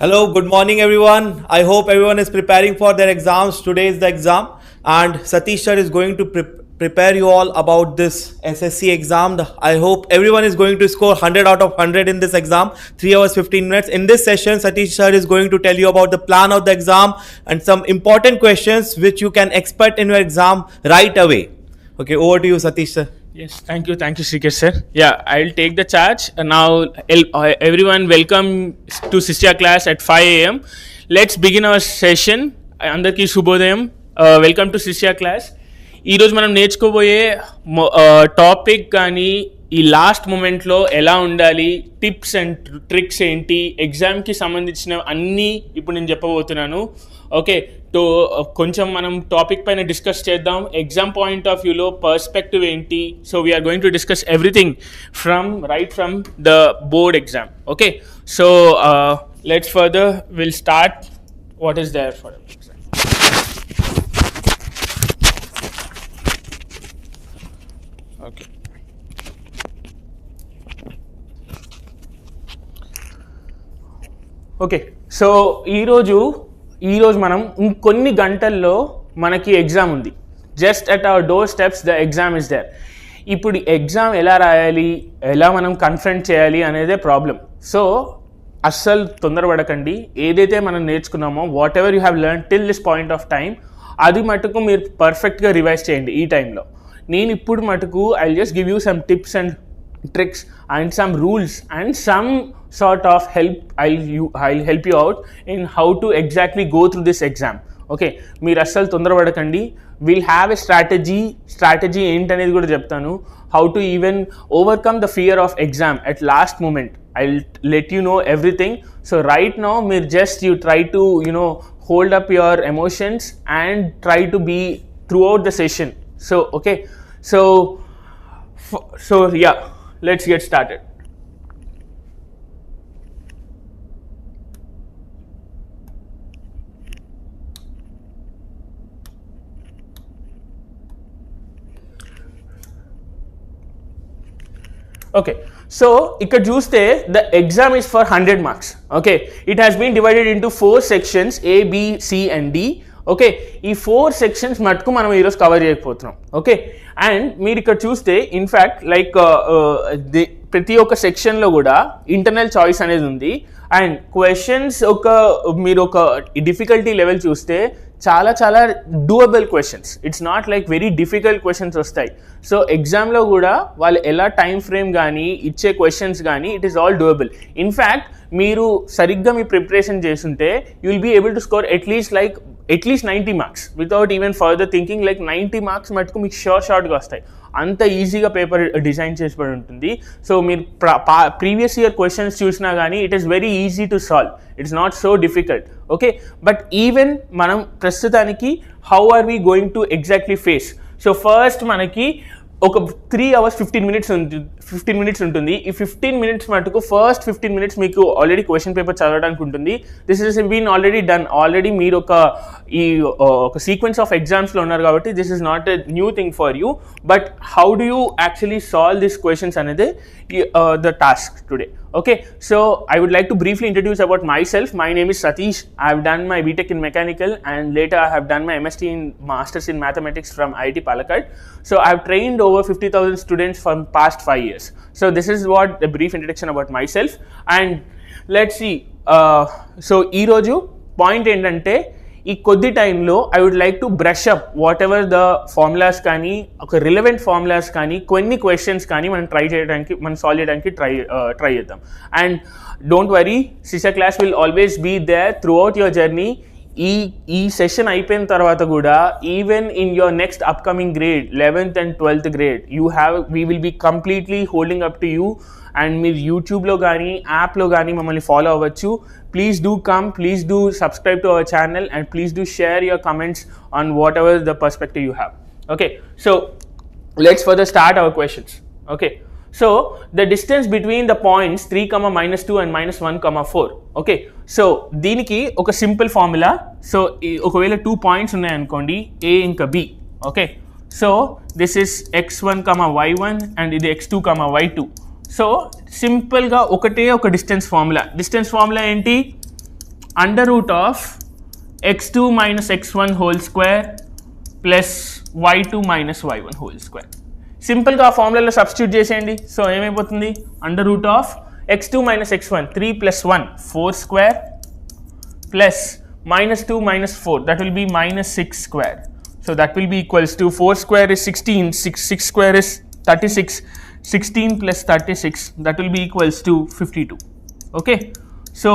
Hello, good morning everyone. I hope everyone is preparing for their exams. Today is the exam and Satish Sir is going to prepare you all about this SSC exam. I hope everyone is going to score 100 out of 100 in this exam. 3 hours 15 minutes. In this session, Satish Sir is going to tell you about the plan of the exam and some important questions which you can expect in your exam right away. Okay, over to you Satish Sir. Yes, thank you, Satish Sir. Yeah, I'll take the charge. Now, everyone, welcome to sisyaclass at 5 a.m. Let's begin our session. అందరికీ శుభోదయం. Welcome to sisyaclass. ఈరోజు మనం నేర్చుకోబోయే topic కానీ ఈ last మూమెంట్లో ఎలా ఉండాలి, tips and tricks ఏంటి, ఎగ్జామ్కి సంబంధించిన అన్నీ ఇప్పుడు నేను చెప్పబోతున్నాను. ఓకే, కొంచెం మనం టాపిక్ పైన డిస్కస్ చేద్దాం. ఎగ్జామ్ పాయింట్ ఆఫ్ వ్యూలో పర్స్పెక్టివ్ ఏంటి. So we are going to discuss everything from the board exam. Okay, so let's further will start what is there for exam. Okay, okay, so ఈరోజు మనం ఇంకొన్ని గంటల్లో మనకి ఎగ్జామ్ ఉంది. Just at our door steps the exam is there. ఇప్పుడు exam ఎలా రాయాలి, ఎలా మనం కన్ఫ్రంట్ చేయాలి అనేదే ప్రాబ్లం. సో అస్సలు తొందరపడకండి. ఏదైతే మనం నేర్చుకున్నామో whatever you have learn till this point of time, అది మటుకు మీరు పర్ఫెక్ట్గా రివైజ్ చేయండి ఈ టైంలో. నేను ఇప్పుడు మటుకు I just give you some tips and tricks and some rules and some sort of help. I'll help you out in how to exactly go through this exam. Okay, మీరు అస్సలు తొందరపడకండి. we'll have a strategy ఏంటనేది కూడా చెప్తాను. how to even overcome the fear of exam at last moment. I'll let you know everything. So right now you try to hold up your emotions and try to be throughout the session. So okay, so yeah, let's get started. Okay, so ఇక్కడ చూస్తే the exam is for 100 marks. Okay, it has been divided into 4 sections A, B, C and D. Okay, ఈ 4 sections మటుకు మనం ఈరోజు cover చేయకపోతున్నాం. Okay, and మీరు ఇక్కడ చూస్తే in fact like ప్రతి ఒక్క సెక్షన్లో కూడా ఇంటర్నల్ చాయిస్ అనేది ఉంది. అండ్ క్వశ్చన్స్ మీరు ఒక డిఫికల్టీ లెవెల్ చూస్తే చాలా doable questions. It's not like very difficult questions వస్తాయి. సో ఎగ్జామ్లో కూడా వాళ్ళు ఎలా టైం ఫ్రేమ్ కానీ ఇచ్చే క్వశ్చన్స్ కానీ it is all doable. In fact మీరు సరిగ్గా మీ ప్రిపరేషన్ చేస్తుంటే you will be able to score at least 90 marks without even further thinking. Like 90 marks మటుకు మీకు షార్ట్గా వస్తాయి. అంత ఈజీగా పేపర్ డిజైన్ చేసిపడి ఉంటుంది. సో మీరు ప్రీవియస్ ఇయర్ క్వశ్చన్స్ చూసినా కానీ it is very easy to solve. It's not so difficult. Okay, but even మనం ప్రస్తుతానికి how are we going to exactly face. So first మనకి ఒక 3 hours 15 minutes ఉంటుంది. ఈ 15 minutes మటుకు ఫస్ట్ 15 minutes మీకు ఆల్రెడీ క్వశ్చన్ పేపర్ చదవడానికి ఉంటుంది. This is been already done. Already మీరు ఒక సీక్వెన్స్ ఆఫ్ ఎగ్జామ్స్లో ఉన్నారు కాబట్టి this is not a new thing for you. But how do you actually solve this questions అనేది the task today. Okay, so I would like to briefly introduce about myself. My name is Satish. I have done my BTech in Mechanical and later I have done my MSc in Masters in Mathematics from IIT Palakkad. So I have trained over 50,000 students for past 5 years. So this is what a brief introduction about myself. And let's see. So ee roju point endante ఈ కొద్ది టైంలో I would like to brush up whatever the formulas కానీ ఒక relevant formulas కానీ కొన్ని questions కానీ మనం solve చేయడానికి ట్రై చేద్దాం. అండ్ డోంట్ వరీ, సిsyaclass will always be there throughout your journey. ఈ సెషన్ అయిపోయిన తర్వాత కూడా even in your next upcoming grade 11th and 12th grade we will be completely holding up to you. And మీరు యూట్యూబ్లో కానీ యాప్లో కానీ మమ్మల్ని ఫాలో అవ్వచ్చు. Please do come, please do subscribe to our channel and please do share your comments on whatever the perspective you have. Okay, so let's further start our questions. Okay, so the distance between the points 3, -2 and -1, 4. Okay, so దీనికి ఒక simple formula. So ఒకవేళ 2 points ఉన్నాయనుకోండి, A ఇంకా B. Okay, so this is x1, y1 and ఇది x2, y2. So సింపుల్గా ఒకటే ఒక distance formula ఏంటి, under root of x2 minus x1 whole square plus y2 minus y1 whole square. సింపుల్గా ఆ ఫార్ములాలో సబ్స్టిట్యూట్ చేసేయండి. సో ఏమైపోతుంది, under root of x2 minus x1 3 plus 1 4 square plus minus 2 minus 4 that will be minus 6 square. So that will be equals to 4 square is 16, 6 square is 36, 16 plus 36 that will be equals to 52. Okay, so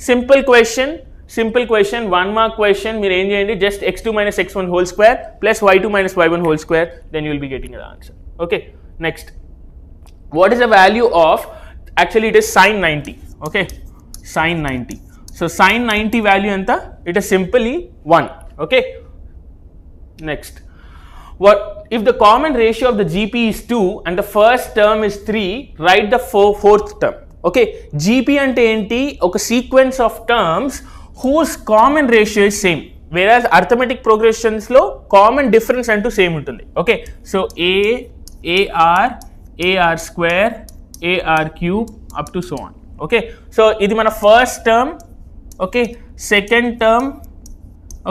simple question, 1 mark question. మీరు ఏం చేయండి, just x2 minus x1 whole square plus y2 minus y1 whole square, then you will be getting the answer. Okay, next, what is the value of, actually it is sin 90. Okay, sin 90. So sin 90 value anta, it is simply 1. Okay, next, what if the common ratio of the GP is 2 and the first term is 3, write the fourth term. Okay, GP ante enti, oka sequence of terms whose common ratio is same, whereas arithmetic progressions lo common difference antu same untundi. Okay, so AR square, AR cube up to so on. Okay, so idi mana first term, okay, second term,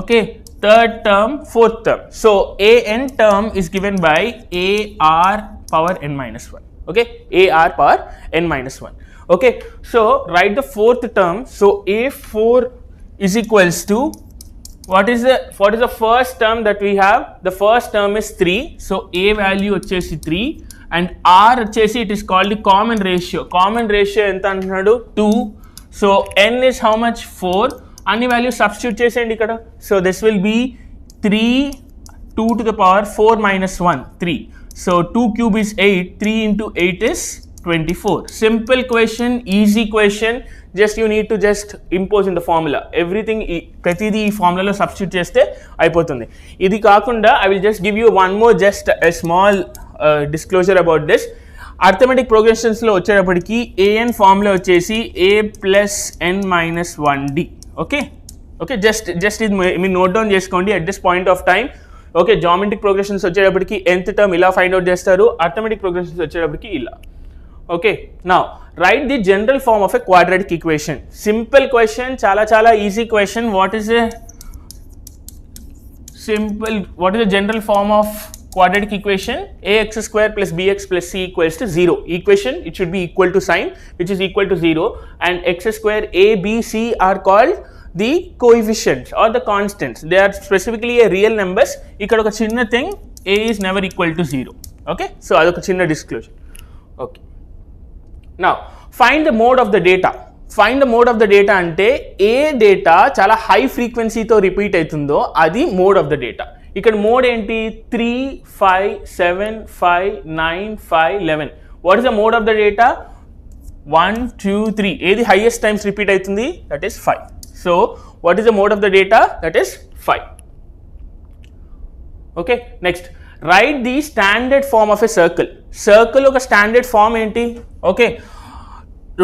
okay, third term, fourth term. So an term is given by AR power n minus 1. Okay, AR power n minus 1. Okay, so write the fourth term. So A4 is equals to, what is the first term that we have? The first term is 3. So A value vachesi 3 and R vachesi, it is called the common ratio. Common ratio enta antunnadu 2. So n is how much? 4. Any value substitute chesandi ikkada. So this will be 3, 2 to the power 4 minus 1, 3. So 2 cube is 8, 3 into 8 is 24. Simple question, easy question. Just you need to just impose in the formula. Everything pratidi formula lo substitute cheste ayipotundi. Idi kaakunda I will just give you one more, just a small disclosure about this. Arithmetic progressions lo వచ్చేటప్పటికి an formula వచ్చేసి a plus n minus 1d. Okay, just ఇది మీరు note down చేసుకోండి at this point of time. Okay, geometric progressions వచ్చేటప్పటికి nth term ఇలా find out చేస్తారు, arithmetic progressions వచ్చేటప్పటికి ఇలా. Okay, now write the general form of a quadratic equation. Simple question, chala easy question. What is the general form of quadratic equation? Ax square plus bx plus c equals to 0. Equation, it should be equal to sign, which is equal to 0, and x square, a, b, c are called the coefficients or the constants. They are specifically a real numbers. Ikkada oka chinna thing, a is never equal to 0. Okay, so adoka chinna disclosure. Okay, now find the mode of the data. Find the mode of the data ante ఏ data చాలా high ఫ్రీక్వెన్సీతో repeat అవుతుందో అది mode of the data. ఇక్కడ mode ఏంటి? 3, 5, 7, 5, 9, 5, 11. What is the mode of the data? 1, 2, 3. ఏది highest times repeat అవుతుంది? That is 5. So what is the mode of the data? That is 5. Okay, next, write the standard form of a circle. Circle ఒక standard form ఏంటి? Okay,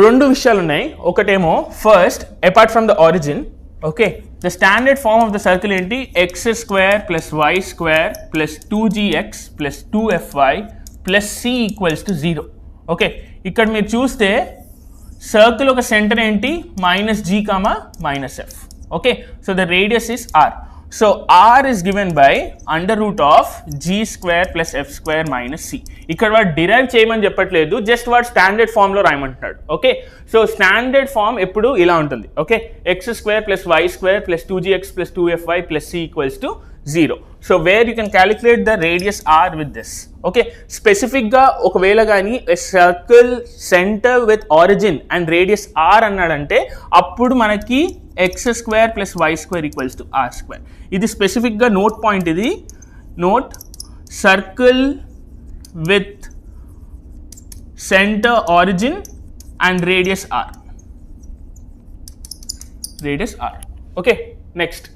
రెండు విషయాలు ఉన్నాయి. ఒకటేమో first apart from the origin. Okay, the standard form of the circle ఏంటి? X square plus why square plus 2gx plus 2fy plus c equals to 0. Okay, ఇక్కడ మీరు చూస్తే సర్కిల్ ఒక సెంటర్ ఏంటి? -g, -f. Okay, so the radius is r. So r is given by under root of g square plus f square minus c. ఇక్కడ వాడు derive చేయమని చెప్పట్లేదు, just వాడు స్టాండర్డ్ ఫామ్లో రాయమంటున్నాడు. ఓకే, సో స్టాండర్డ్ ఫామ్ ఎప్పుడు ఇలా ఉంటుంది. Okay, x square plus why square plus 2gx plus 2fy plus c equals to 0. So where you can calculate the radius r with this. Okay, స్పెసిఫిక్గా ఒకవేళ కానీ circle centre with origin and radius r అన్నాడంటే అప్పుడు మనకి x square plus why square equals to r square. ఇది స్పెసిఫిక్గా note point. ఇది note circle with centre origin and radius r. Okay, next,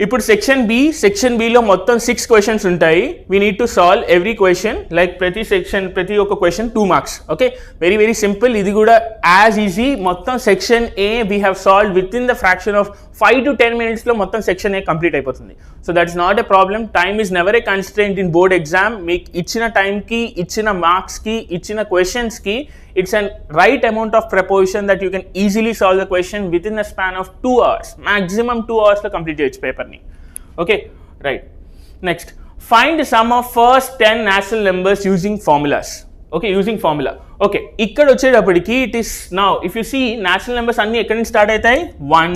ఇప్పుడు సెక్షన్ బిలో మొత్తం 6 క్వశ్చన్స్ ఉంటాయి. We need to solve every question, like ప్రతి ఒక్క question 2 marks. Okay, very simple. ఇది కూడా యాజ్ ఈజీ. మొత్తం section A we have solve with in the fraction of 5 to 10 minutes లో మొత్తం సెక్షన్ ఏ కంప్లీట్ అయిపోతుంది. So that's not a problem. Time is never a constraint in board exam. మీకు ఇచ్చిన టైంకి, ఇచ్చిన మార్క్స్కి, ఇచ్చిన క్వశ్చన్స్కి it's a right amount of preposition that you can easily solve the question within the span of 2 hours. Maximum 2 hours to complete your paper ni. Okay, right. Next, find the sum of first 10 natural numbers using formulas. Okay, using formula. Okay, ikkada vachedappadiki it is now if you see natural numbers anni ekkadi nunchi start aitayi 1,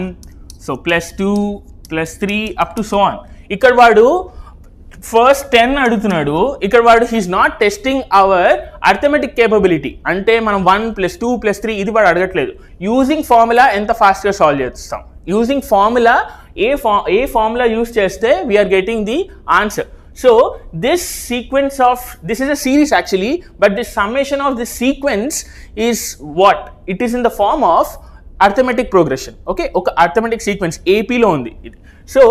so +2, +3 up to so on. Ikkada vaadu first 10 అడుగుతున్నాడు. ఇక్కడ వాడు he's not testing our arithmetic capability. అంటే మనం 1 + 2 + 3 ఇది వాడు అడగట్లేదు. Using formula ఎంత ఫాస్ట్గా సాల్వ్ చేస్తాం. యూజింగ్ ఫార్ములా ఏ ఫార్ములా యూజ్ చేస్తే we are getting the answer. So this sequence of this is a series actually, but this summation of this sequence is what it is in the form of arithmetic progression. Okay, ఒక arithmetic sequence ఏపీలో ఉంది ఇది. So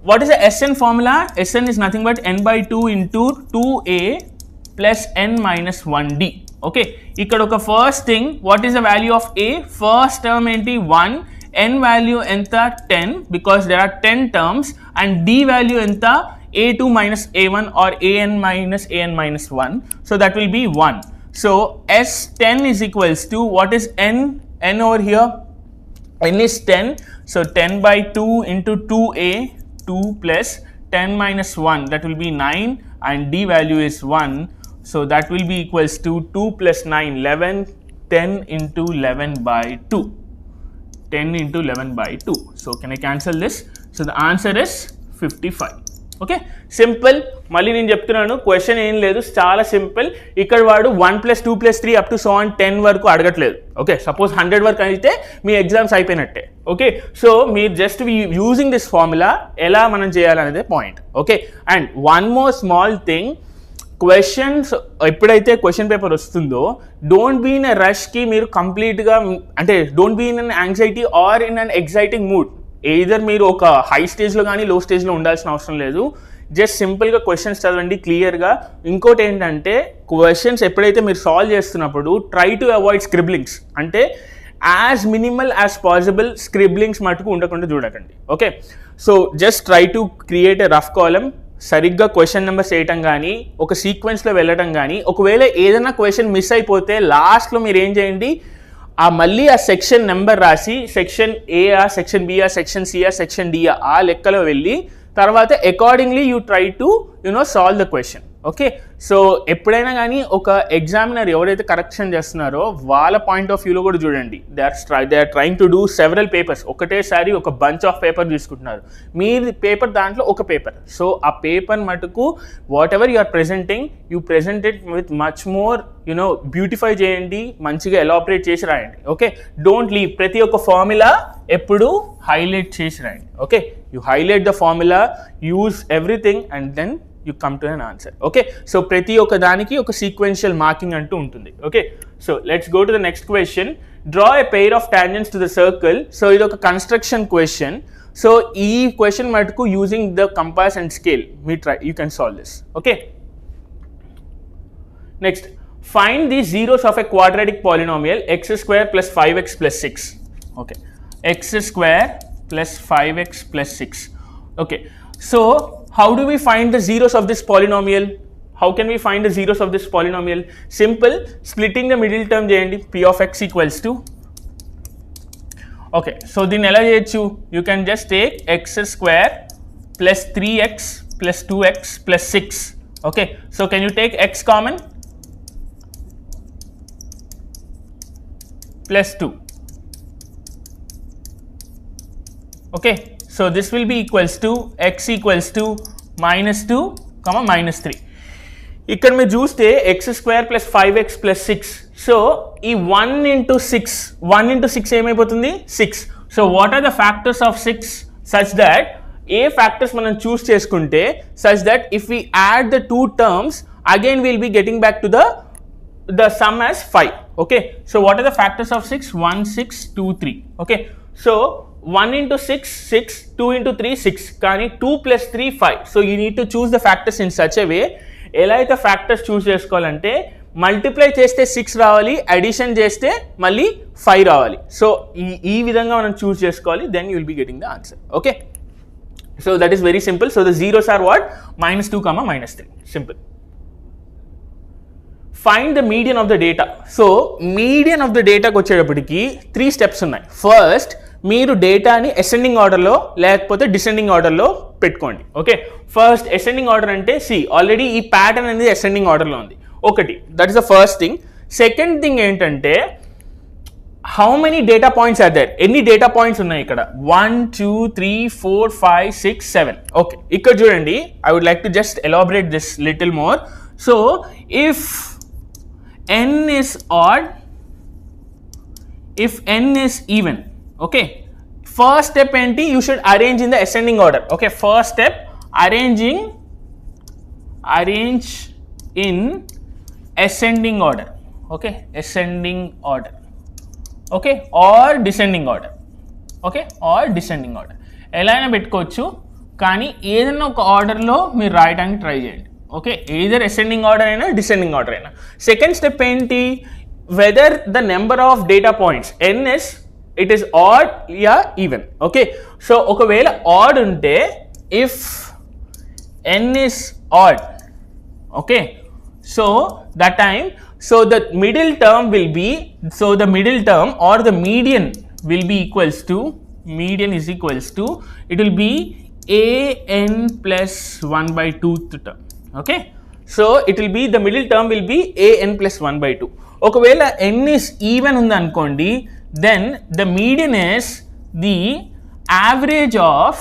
what is the Sn formula? Sn is nothing but n by 2 into 2a plus n minus 1d. Okay, ikkada oka first thing, what is the value of a? First term enti 1, n value enta 10 because there are 10 terms, and d value enta a2 minus a1 or an minus 1, so that will be 1. So S10 is equals to what is n over here? N is 10, so 10 by 2 into 2a, 2 plus 10 minus 1, that will be 9, and d value is 1, so that will be equals to 2 plus 9, 11, 10 into 11 by 2, 10 into 11 by 2. So can I cancel this? So the answer is 55. Okay, simple. మళ్ళీ నేను చెప్తున్నాను, question ఏం లేదు, చాలా simple. ఇక్కడ వాడు 1 + 2 + 3 up to so on 10 వరకు అడగట్లేదు. ఓకే, సపోజ్ 100 వరకు అయితే మీ ఎగ్జామ్స్ అయిపోయినట్టే. ఓకే, సో మీరు జస్ట్ యూజింగ్ దిస్ ఫార్ములా ఎలా మనం చేయాలనేదే point. Okay, and one more small thing, questions ఎప్పుడైతే క్వశ్చన్ పేపర్ వస్తుందో డోంట్ బీ ఇన్ ఎ రష్కి మీరు కంప్లీట్గా, అంటే don't be in an anxiety or in an exciting mood. Either మీరు ఒక హై స్టేజ్లో కానీ లో స్టేజ్లో ఉండాల్సిన అవసరం లేదు. జస్ట్ సింపుల్గా క్వశ్చన్స్ చదవండి క్లియర్గా. ఇంకోటి ఏంటంటే క్వశ్చన్స్ ఎప్పుడైతే మీరు సాల్వ్ చేస్తున్నప్పుడు ట్రై టు అవాయిడ్ స్క్రిబ్లింగ్స్. అంటే as minimal as possible scribblings మటుకు ఉండకుండా చూడకండి. Okay, so just try to create a rough column. సరిగ్గా క్వశ్చన్ నెంబర్స్ వేయటం కానీ, ఒక సీక్వెన్స్లో వెళ్ళటం కానీ, ఒకవేళ ఏదైనా క్వశ్చన్ మిస్ అయిపోతే లాస్ట్లో మీరు ఏం చేయండి, మళ్ళీ ఆ సెక్షన్ నెంబర్ రాసి సెక్షన్ ఏఆ, సెక్షన్ బిఆ, సెక్షన్ సిఆ, సెక్షన్ డిఆ ఆ లెక్కలో వెళ్ళి తర్వాత accordingly you try to solve the question. Okay, so ఎప్పుడైనా కానీ ఒక ఎగ్జామినర్ ఎవరైతే కరెక్షన్ చేస్తున్నారో వాళ్ళ పాయింట్ ఆఫ్ వ్యూలో కూడా చూడండి. They are trying to do several papers. ఒకటేసారి ఒక బంచ్ ఆఫ్ పేపర్ తీసుకుంటున్నారు. మీరు పేపర్ దాంట్లో ఒక పేపర్. సో ఆ పేపర్ మటుకు whatever you are presenting, you present it with much more beautify చేయండి, మంచిగా ఎలాబరేట్ చేసి రాయండి. Okay, don't leave. ప్రతి ఒక్క ఫార్ములా ఎప్పుడు హైలైట్ చేసి రాయండి. Okay, you highlight the formula, use everything and then you come to an answer. Okay, so ప్రతి ఒక్క దానికి ఒక సీక్వెన్షియల్ మార్కింగ్ అంటూ ఉంటుంది. Okay, so let's go to the next question. Draw a pair of tangents to the circle. So ఇది ఒక construction question. So ఈ question మటుకు using the compass and scale me try you can solve this. Okay, next, find the zeros of a quadratic polynomial x² + 5x + 6. Okay, x² + 5x + 6. Okay, so how do we find the zeros of this polynomial? How can we find the zeros of this polynomial? Simple, splitting the middle term cheyandi. P of x equals to, okay, so din ela cheyochu, you can just take x² plus 3x plus 2x plus 6. Okay, so can you take x common? Plus 2. Okay, so this will be equals to x equals to -2, -3. ఇక్కడ మీరు చూస్తే x² + 5x + 6. So ఈ 1 into 6 ఏమైపోతుంది? 6. So what are the factors of 6 such that ఏ factors మనం choose చేసుకుంటే such that if we add the 2 terms again will be getting back to the sum as 5. Okay, so what are the factors of 6? 1, 6, 2, 3. Okay, so 1 into 6, 6, 2 into 3, 6. కానీ 2 + 3, 5. So you need to choose the factors in such a way. ఎలా అయితే factors చూస్ చేసుకోవాలంటే multiply చేస్తే 6 రావాలి, addition చేస్తే మళ్ళీ 5 రావాలి. So ఈ విధంగా మనం చూస్ చేసుకోవాలి, then you will be getting the answer. Okay, so that is very simple. So the zeros are what? -2, -3. Simple. Find the median of the data. So median of the డేటాకి వచ్చేటప్పటికి 3 steps ఉన్నాయి. First మీరు డేటాని ascending ఆర్డర్లో లేకపోతే descending ఆర్డర్లో పెట్టుకోండి. Okay, first ascending order అంటే ఆల్రెడీ ఈ ప్యాటర్న్ అనేది అసెండింగ్ ఆర్డర్లో ఉంది. ఒకటి, that is the first thing. Second thing ఏంటంటే how many data points are there, ఎన్ని డేటా పాయింట్స్ ఉన్నాయి ఇక్కడ? 1 2 3 4 5 6 7. ఓకే, ఇక్కడ చూడండి, I would like to just elaborate this little more. So if n is odd, if n is even, okay, first step enti, you should arrange in the ascending order. Okay, first step, arrange in ascending order. Okay, ascending order. Okay, or descending order. Okay, or descending order. ఎలా అయినా పెట్టుకోవచ్చు, కానీ ఏదైనా ఒక ఆర్డర్లో మీరు రాయడానికి try చేయండి. ఓకే, either ascending order అయినా డిసెండింగ్ ఆర్డర్ అయినా. సెకండ్ స్టెప్ ఏంటి? Whether the number of data points n is it is odd yeah even. Okay, so ఒకవేళ ఆడ్ ఉంటే if n is odd, okay, so that time, so the middle term will be, so the middle term or the median will be equals to, median is equals to, it will be an plus 1/2th term. Okay, so it will be, the middle term will be an plus 1/2. ఒకవేళ n is even ఉంది అనుకోండి, then the median is the average of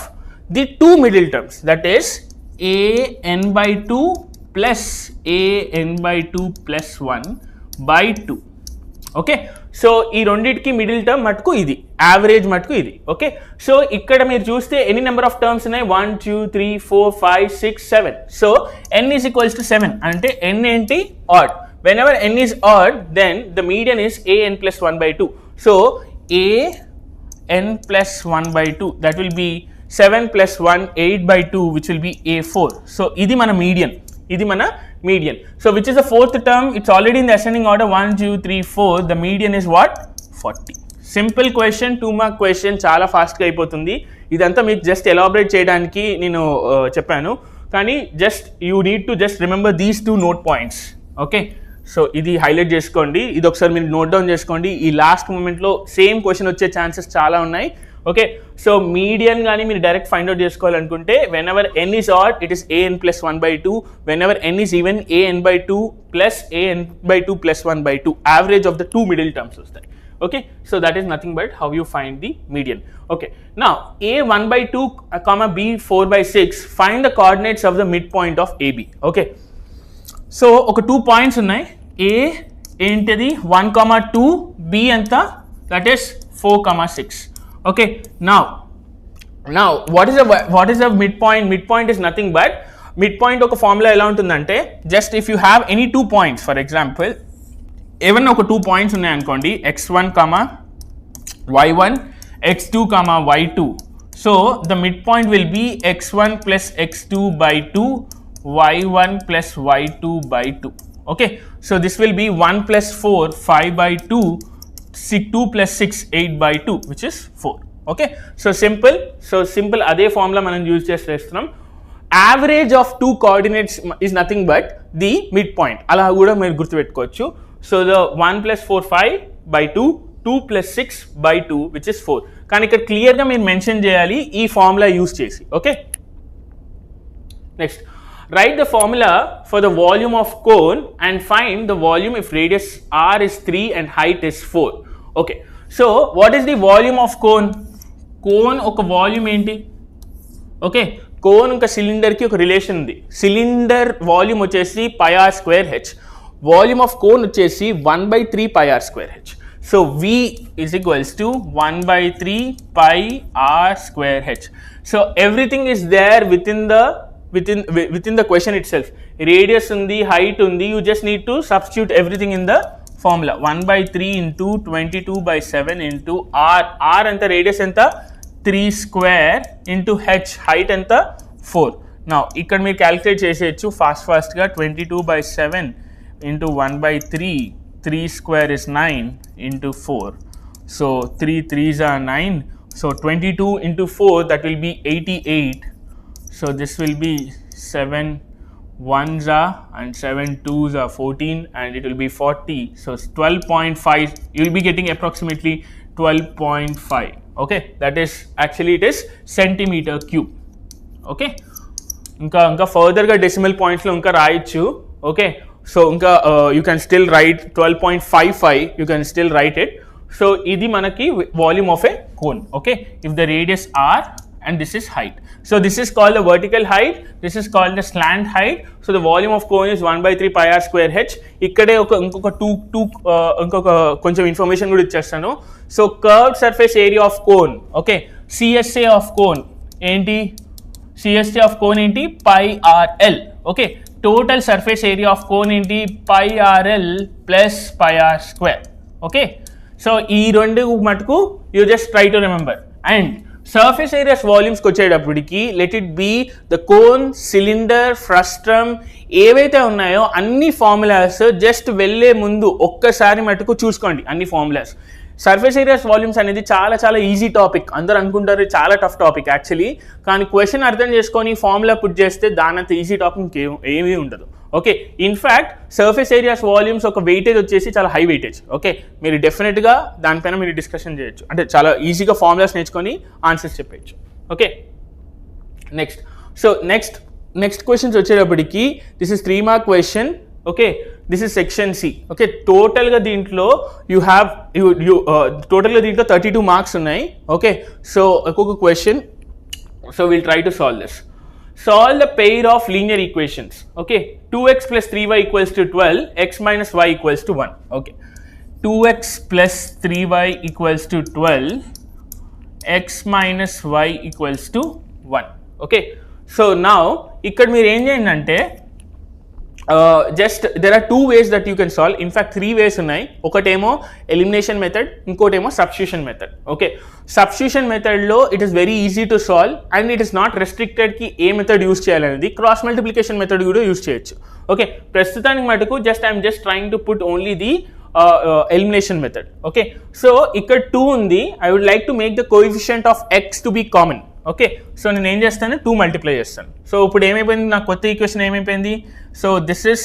the two middle terms, that is an/2 plus an/2 plus 1/2. Okay, so ఈ రెండింటికి middle term మటుకు ఇది, average మటుకు ఇది. Okay, so ఇక్కడ మీరు చూస్తే ఎన్ని నెంబర్ ఆఫ్ టర్మ్స్ ఉన్నాయి? 1 2 3 4 5 6 7. So n is equals to 7 అంటే n ఏంటి? Add. whenever n is odd, then the median is an plus 1/2. so an plus 1/2, that will be 7 plus 1 8/2, which will be a4. so ఇది మన median, ఇది మన median. So which is the fourth term? It's already in the ascending order, 1 2 3 4. The median is what? 40. Simple question, 2 mark question, చాలా ఫాస్ట్గా అయిపోతుంది. ఇదంతా మీకు just elaborate చేయడానికి నేను చెప్పాను, కానీ just you need to just remember these 2 note points. Okay, so ఇది హైలైట్ చేసుకోండి, ఇది ఒకసారి మీరు నోట్ డౌన్ చేసుకోండి. ఈ లాస్ట్ మూమెంట్లో సేమ్ క్వశ్చన్ వచ్చే ఛాన్సెస్ చాలా ఉన్నాయి. ఓకే, సో మీడియన్ కానీ మీరు డైరెక్ట్ ఫైండ్ అవుట్ చేసుకోవాలనుకుంటే whenever n is odd, it is an plus 1/2. whenever n is even, an/2 plus an/2 plus 1/2. average of the two middle terms వస్తాయి. Okay, so that is nothing but how you find the median. Okay, now a 1/2 comma b 4/6, find the coordinates of the midpoint of ab. Okay, so ఒక 2 points ఉన్నాయి. a ఏంటిది? 1, 2. b ఎంత? that is 4, 6. Okay, now what is the midpoint? Midpoint is nothing but, midpoint ఒక formula ఎలా ఉంటుందంటే, just if you have any 2 points, for example ఏమన్నా ఒక 2 points ఉన్నాయనుకోండి, x1, y1, x2, y2. So the mid point will be x1 plus x2/2, y1 plus y2/2. Okay, so this will B 1 plus 4 5/2, 2 plus 6 8/2, which is 4. Okay, so simple అదే formula మనం use చేస్తున్నాం. Average of 2 coordinates is nothing but the midpoint, అలా కూడా మీరు గుర్తుపెట్టుకోవచ్చు. So the 1 plus 4 5/2, 2 plus 6/2, which is 4. కానీ ఇక్కడ క్లియర్గా మీరు మెన్షన్ చేయాలి ఈ ఫార్ములా యూజ్ చేసి. Okay, next, write the formula for the volume of cone and find the volume if radius r is 3 and height is 4. Okay, so what is the volume of cone? Cone ఒక volume ఏంటి? Okay, cone ఇంకా సిలిండర్కి ఒక relation ఉంది. Cylinder volume వచ్చేసి πr²h, volume of cone వచ్చేసి 1/3 πr²h. So v is equals to 1/3 πr²h. So everything is there within the question itself. Radius undi, height undi, you just need to substitute everything in the formula. 1/3 into 22/7 into r. R anta radius enta 3 square into h, height enta 4. Now ikkada meer calculate cheseyochu fast ga. 22/7 into 1 by 3, 3 square is 9 into 4. So 3 3s are 9. So 22 into 4, that will be 88. So this will be 7 1s are and 7 2s are 14, and it will be 40. So 12.5, you will be getting approximately 12.5. Okay, that is actually it is centimeter cube. Okay, ఇంకా ఫర్దర్గా decimal పాయింట్స్లో ఇంకా రాయొచ్చు. Okay, so ఇంకా you can still write 12.55, you can still write it. So ఇది మనకి volume of a cone. Okay, if the radius r and this is height. So this is called the vertical height, this is called the slant height. So the volume of cone is 1 by 3 pi r square h. ikkade inkoka inkoka koncham information kuda ichchestanu. So curved surface area of cone, okay, CSA of cone enti, CSA of cone enti pi r l. Okay, total surface area of cone enti pi r l plus pi r square. Okay, so ee rendu matku you just try to remember. And surface areas వాల్యూమ్స్కి వచ్చేటప్పటికి let it be the cone, cylinder, frustum ఏవైతే ఉన్నాయో అన్ని formulas just వెళ్ళే ముందు ఒక్కసారి మటుకు చూసుకోండి అన్ని ఫార్ములాస్. సర్ఫేస్ ఏరియాస్ వాల్యూమ్స్ అనేది చాలా చాలా ఈజీ టాపిక్. అందరూ అనుకుంటారు చాలా టఫ్ టాపిక్ యాక్చువల్లీ, కానీ క్వశ్చన్ అర్థం చేసుకొని ఫార్ములా పుట్ చేస్తే దానంత ఈజీ టాపిక్ ఏమీ ఉండదు. Okay, in fact surface areas volumes ఒక వెయిటేజ్ వచ్చేసి చాలా హై వెయిటేజ్. ఓకే, మీరు డెఫినెట్గా దానిపైన మీరు డిస్కషన్ చేయొచ్చు, అంటే చాలా ఈజీగా ఫార్ములాస్ నేర్చుకొని ఆన్సర్స్ చెప్పేయచ్చు. Okay, next. So next questions వచ్చేటప్పటికి this is 3 mark question. Okay, this is section C. Okay, టోటల్గా దీంట్లో టోటల్గా దీంట్లో 32 మార్క్స్ ఉన్నాయి. ఓకే, సో ఒక్కొక్క question. So will try to solve this. Solve the pair of linear equations. Okay, 2x plus 3y equals to 12, x minus y equals to 1. Okay, 2x plus 3y equals to 12, x minus y equals to 1. Okay, so now ikkada meer em cheyandante just there are 2 ways that you can solve. In fact 3 ways unnai. Okatemo elimination method, inkotemo substitution method. Okay, substitution method lo it is very easy to solve and it is not restricted ki a method use cheyalanadi, cross multiplication method kuda use cheyochu. Okay, prastuthaniki matuku I am just trying to put only the elimination method. Okay, so ikkada 2 undi, I would like to make the coefficient of x to be common. Okay, so నేను ఏం చేస్తాను, 2 multiply చేస్తాను. So ఇప్పుడు ఏమైపోయింది, నాకు కొత్త equation ఏమైపోయింది. So this is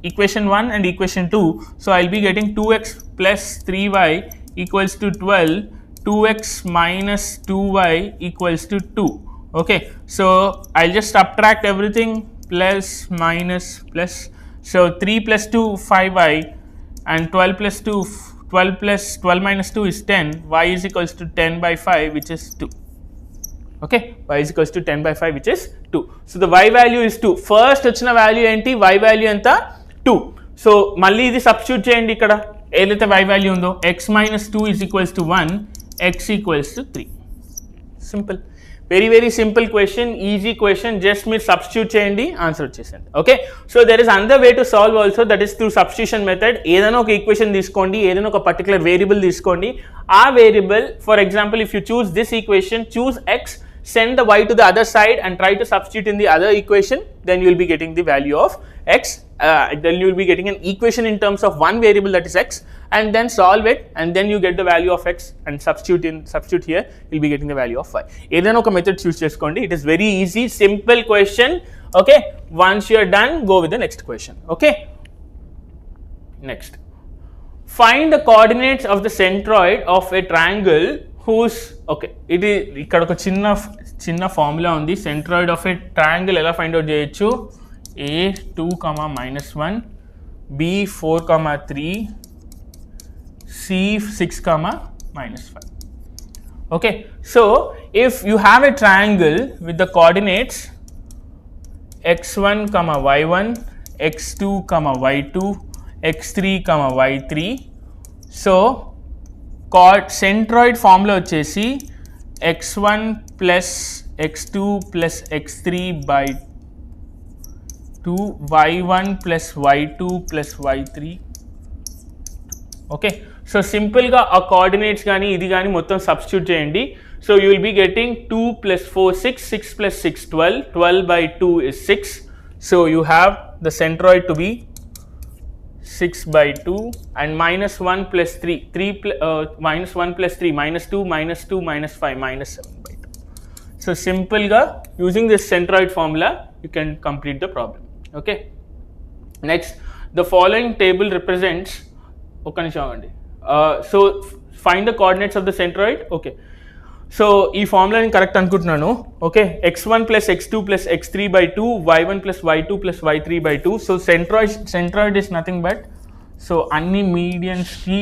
equation 1 and equation 2. So I will be getting 2x plus 3y equals to 12, 2x minus 2y equals to 2. Okay, so I just subtract everything, plus minus plus. So 3 plus 2 5y and 12 plus 2 12 plus 12 minus 2 is 10. Y is equals to 10 by 5 which is 2. Okay, y is equals to 10 by 5 which is 2. So the y value is 2. First వచ్చిన value ఏంటి, y value ఎంత 2. So మళ్ళీ ఇది substitute చేయండి, ఇక్కడ ఏదైతే y value ఉందో x minus 2 is equals to 1, x equals to 3. Simple, very very simple question, easy question. Just మీరు సబ్స్టిట్యూట్ చేయండి, ఆన్సర్ వచ్చేసింది. Okay, so there is another way to solve also, that is through substitution method. ఏదైనా ఒక equation తీసుకోండి, ఏదైనా ఒక particular variable తీసుకోండి. ఆ variable, for example if you choose this equation, choose x, send the y to the other side and try to substitute in the other equation, then you will be getting the value of x. Then you will be getting an equation in terms of one variable, that is x, and then solve it, and then you get the value of x and substitute here, you will be getting the value of y. Edana oka method choose cheskondi. It is very easy, simple question. Okay, once you are done, go with the next question. Okay, next, find the coordinates of the centroid of a triangle whose, okay, ఇది ఇక్కడ ఒక చిన్న formula ఉంది. Centroid of a triangle ఎలా find out చేయొచ్చు, a2, -1, b4, 3, c6, -5. Okay, so if you have a triangle with the coordinates x1, y1, x2, y2, x3, y3, so centroid formula వచ్చేసి x1 plus x2 plus x3 by 2, y1 plus y2 plus y3. Okay, so సింపుల్గా ఆ coordinates కానీ ఇది కానీ మొత్తం substitute చేయండి. So you will be getting 2 + 4 6, 6 + 6 12, 12 by 2 is 6. So you have the centroid to be 6 by 2 and minus 1 plus 3, minus 1 plus 3, minus 2, minus 2, minus 5, minus 7 by 2. So simple ga using this centroid formula, you can complete the problem. Okay. Next, the following table represents, so find the coordinates of the centroid. Okay. So ఈ formula నేను correct అనుకుంటున్నాను. Okay, x1 plus x2 plus x3 by 2, y1 plus y2 plus y3 by 2. So centroid is nothing but, so అన్ని మీడియన్స్కి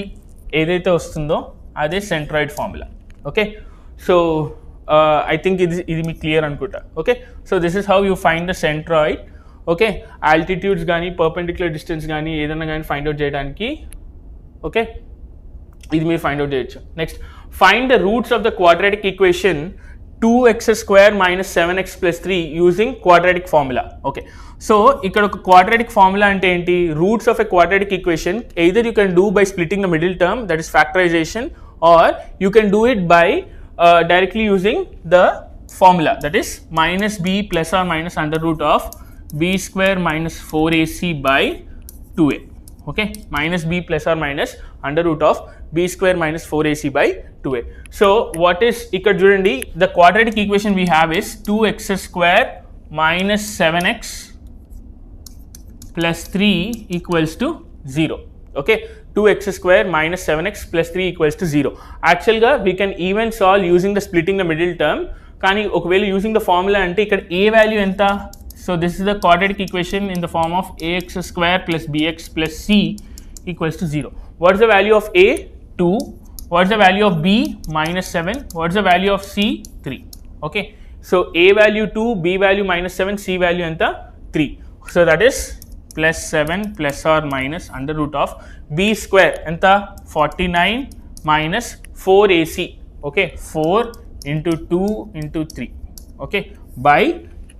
ఏదైతే వస్తుందో అదే centroid formula. Okay, so I think ఇది మీకు clear అనుకుంటా. Okay, so this is how you find the centroid. Okay, altitudes కానీ perpendicular distance కానీ ఏదైనా కానీ ఫైండ్ అవుట్ చేయడానికి ఓకే ఇది మీరు ఫైండ్ అవుట్ చేయొచ్చు. Next, find the roots of the quadratic equation 2x square minus 7x plus 3 using quadratic formula. Okay, so ఇక్కడ ఒక quadratic formula అంటే ఏంటి? Roots of a quadratic equation either you can do by splitting the middle term, that is factorization, or you can do it by directly using the formula, that is minus b plus or minus under root of b square minus 4ac by 2a. Okay, minus b plus or minus under root of b square minus 4ac by 2a. So what is ikkada chudandi, the quadratic equation we have is 2x square minus 7x plus 3 equals to 0. Okay, 2x square minus 7x plus 3 equals to 0. Actually ga we can even solve using the splitting the middle term, kani okavela using the formula ante ikkada a value enta. So this is the quadratic equation in the form of ax square plus bx plus c equals to 0. What is the value of a? 2. What is the value of b? Minus 7. What is the value of c? 3. Okay, so a value 2, b value minus 7, c value enta 3. So that is plus 7 plus or minus under root of b square enta 49 minus 4ac. Okay, 4 into 2 into 3. Okay, by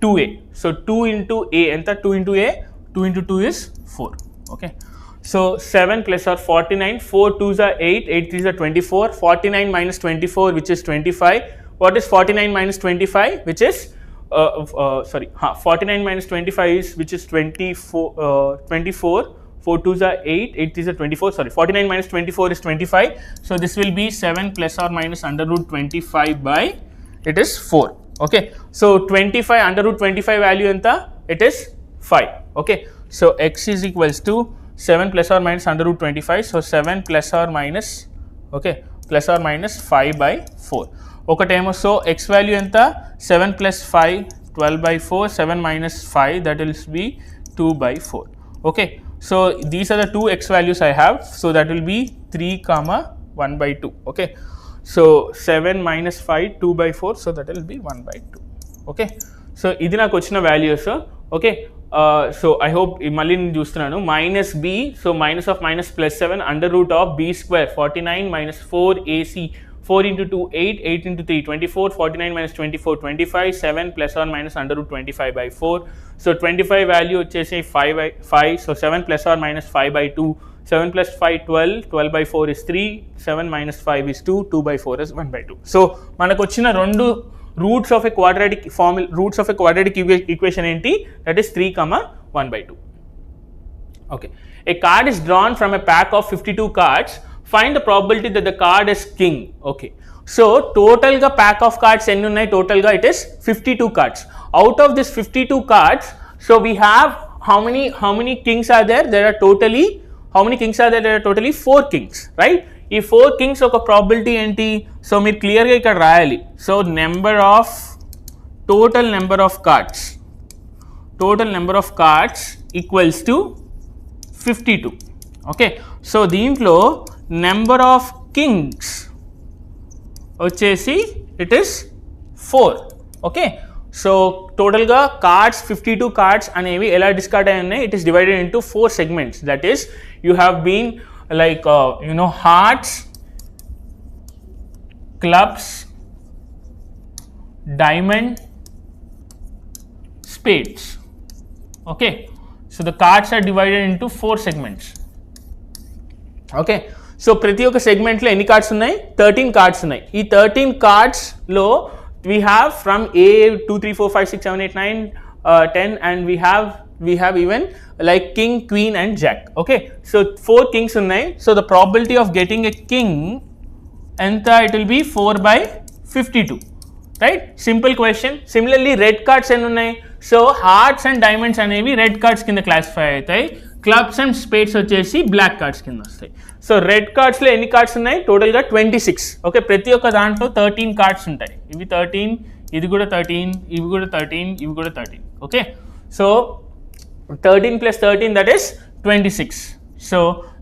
2a. So 2 into a enta 2 into a, 2 into 2 is 4. Okay, so 7 plus or 49, 4 2s are 8, 8 3s are 24, 49 minus 24 which is 25. What is 49 minus 25 which is 49 minus 25 is which is 24, 4 2s are 8, 8 3s are 24, sorry, 49 minus 24 is 25. So this will be 7 plus or minus under root 25 by, it is 4. Okay, so 25 under root 25 value enta, it is 5. Okay, so x is equals to 7 plus or minus under root 25, so 7 plus or minus, okay, plus or minus 5 by 4. Okatemo, so x value enta 7 plus 5, 12 by 4, 7 minus 5, that will be 2 by 4. Okay, so these are the two x values I have, so that will be 3 comma 1 by 2. Okay, so 7 minus 5, 2 by 4, so that will be 1 by 2. Okay, so ఇది నాకు వచ్చిన values. Okay, so I hope మళ్ళీ నేను చూస్తున్నాను. Minus b, so minus of minus plus 7 under root of b square 49 minus 4 ac, 4 into 2 8, 8 into 3 24, 49 minus 24 25, 7 plus or minus under root 25 by 4. So 25 value వచ్చేసి 5 by 5, so 7 plus or minus 5 by 2, 7 plus 5 12, 12 by 4 is 3, 7 minus 5 is 2, 2 by 4 is 1 by 2. So మనకు వచ్చిన రెండు roots of a quadratic formula, roots of a quadratic equation ఏంటి? That is 3 comma 1 by 2. Okay, a card is drawn from a pack of 52 cards. Find the probability that the card is king. Okay, so total ga pack of cards enni unnai? Total ga it is 52 cards. Out of this 52 cards, so we have how many kings are there? There are totally, how many kings are there? There are totally 4 kings, right? ఈ 4 kings ఒక probability ఏంటి? So మీరు క్లియర్గా ఇక్కడ రాయాలి. So total number of cards equals to 52. Okay, so దీంట్లో number of kings వచ్చేసి it is 4. Okay, so టోటల్గా కార్డ్స్ 52 కార్డ్స్ అనేవి ఎలా డిస్కార్డ్ అయి ఉన్నాయి? It is divided into 4 segments. That is you have been like hearts, clubs, diamond, spades. Okay, so the cards are divided into 4 segments. Okay, so ప్రతి ఒక్క segment లో ఎన్ని cards ఉన్నాయి? 13 cards ఉన్నాయి. ఈ 13 cards లో we have from A 2 3 4 5 6 7 8 9 10 and we have we have even like king, queen and jack. Okay, so 4 kings unnai, so the probability of getting a king enta, it will be 4 by 52, right? Simple question. Similarly red cards enni unnai, so hearts and diamonds అనేవి red cards కింద classify అవుతాయి, clubs and spades వచ్చేసి black cards కింద వస్తాయి. So red కార్డ్స్లో ఎన్ని cards ఉన్నాయి? టోటల్గా 26. Okay, ప్రతి ఒక్క దాంట్లో 13 కార్డ్స్ ఉంటాయి. ఇవి 13, ఇది కూడా 13, ఇవి కూడా 13, ఇవి కూడా 13. Okay, so 13 plus 13, that is 26. So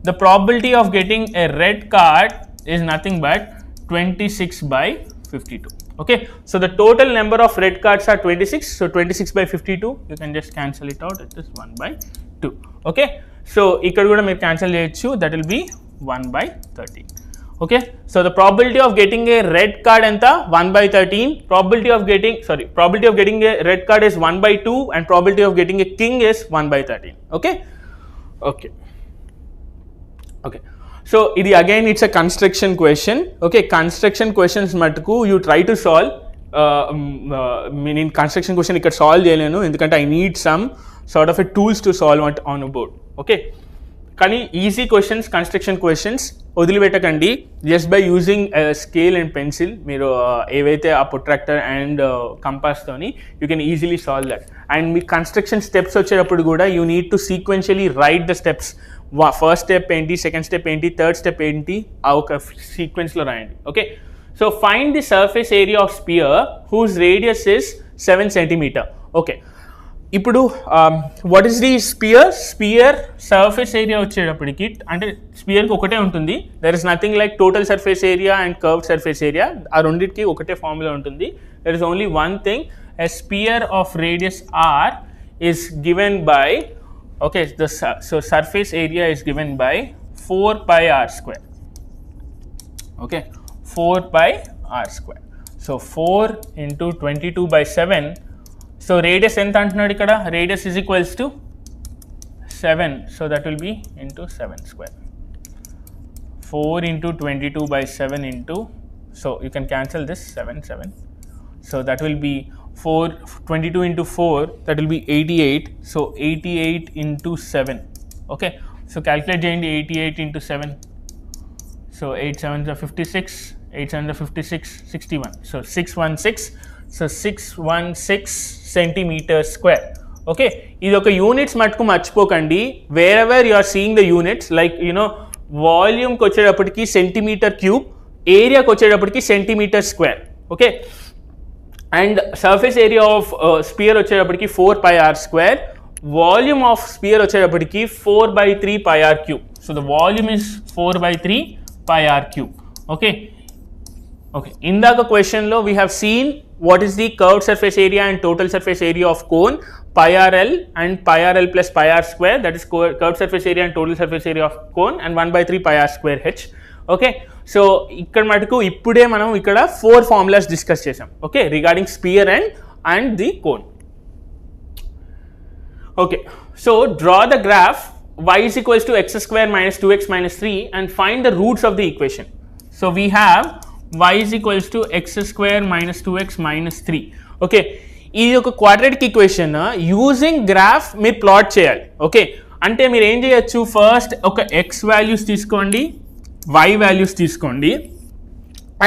the probability of getting a red card is nothing but 26 by 52. Okay, so the total number of red cards are 26. So 26 by 52, you can just cancel it out. It is 1 by 2. Okay, so ikkada kuda meer cancel cheyochu, that will be 1 by 13. Okay, so the probability of getting a red card enta 1 by 13. Probability of getting a red card is 1 by 2 and probability of getting a king is 1 by 13. Okay, so ఇది again it's a construction question. Okay, construction questions మటుకు you try to solve. నేను construction question ఇక్కడ solve చేయలేను, ఎందుకంటే I need some sort of a tools to solve it on a board. Okay, కానీ easy questions, construction questions వదిలిపెట్టకండి. Just by using scale and pencil మీరు ఏవైతే ఆ protractor and కంపాస్తోని you can easily solve that. And మీ construction steps వచ్చేటప్పుడు కూడా you need to sequentially write the steps. First step ఏంటి, సెకండ్ స్టెప్ ఏంటి, థర్డ్ స్టెప్ ఏంటి, ఆ ఒక సీక్వెన్స్లో రాయండి. Okay, so find the surface area of sphere whose radius is 7 centimeter. Okay, ఇప్పుడు what is the spear surface area వచ్చేటప్పటికి, అంటే స్పియర్కి ఒకటే ఉంటుంది. There is nothing like total surface area and curved surface area, ఆ రెండింటికి ఒకటే ఫార్ములా ఉంటుంది. There is only one thing, a sphere of radius r is given by, okay, so surface area is given by 4 pi r square. ఓకే, 4 pi r square. సో 4 into 22 by 7. So radius ఎంత అంటున్నాడు ఇక్కడ? Radius is equals to 7, so that will be into 7 square. 4 into 22 by 7 into, so you can cancel this 7. So that will be 22 into 4, that will be 88. So 88 into 7. Okay, so calculate చేయండి 88 into 7. So 8 7s are 56, 8 7s are 56, 61. So 616. So 616 centimeters square. Okay, ఇది ఒక units మటుకు మర్చిపోకండి. Wherever you are seeing the units, like you know వాల్యూమ్కి వచ్చేటప్పటికి centimetre cube, ఏరియాకి వచ్చేటప్పటికి centimetre square. Okay, and surface area of sphere వచ్చేటప్పటికి 4 pi r square, volume of sphere వచ్చేటప్పటికి 4 by 3 pi r cube. So the volume is 4 by 3 pi r cube. Okay, ఇందాక క్వశ్చన్లో we have seen what is the curved surface area and total surface area of cone, pi rl and pi rl plus pi r square, that is curved surface area and total surface area of cone, and 1 by 3 pi r square h. Okay, so ఇక్కడ మటుకు ఇప్పుడే మనం ఇక్కడ 4 formulas discuss చేసాం. Okay, regarding spear and the cone. Okay, so draw the graph y is equals to x square minus 2x minus 3 and find the roots of the equation. So we have y is equals to x square minus 2x minus 3. Okay, ఇది ఒక quadratic equation using graph మీరు plot చేయాలి. Okay, అంటే మీరు ఏం చేయొచ్చు, first ఒక x values తీసుకోండి, y వాల్యూస్ తీసుకోండి,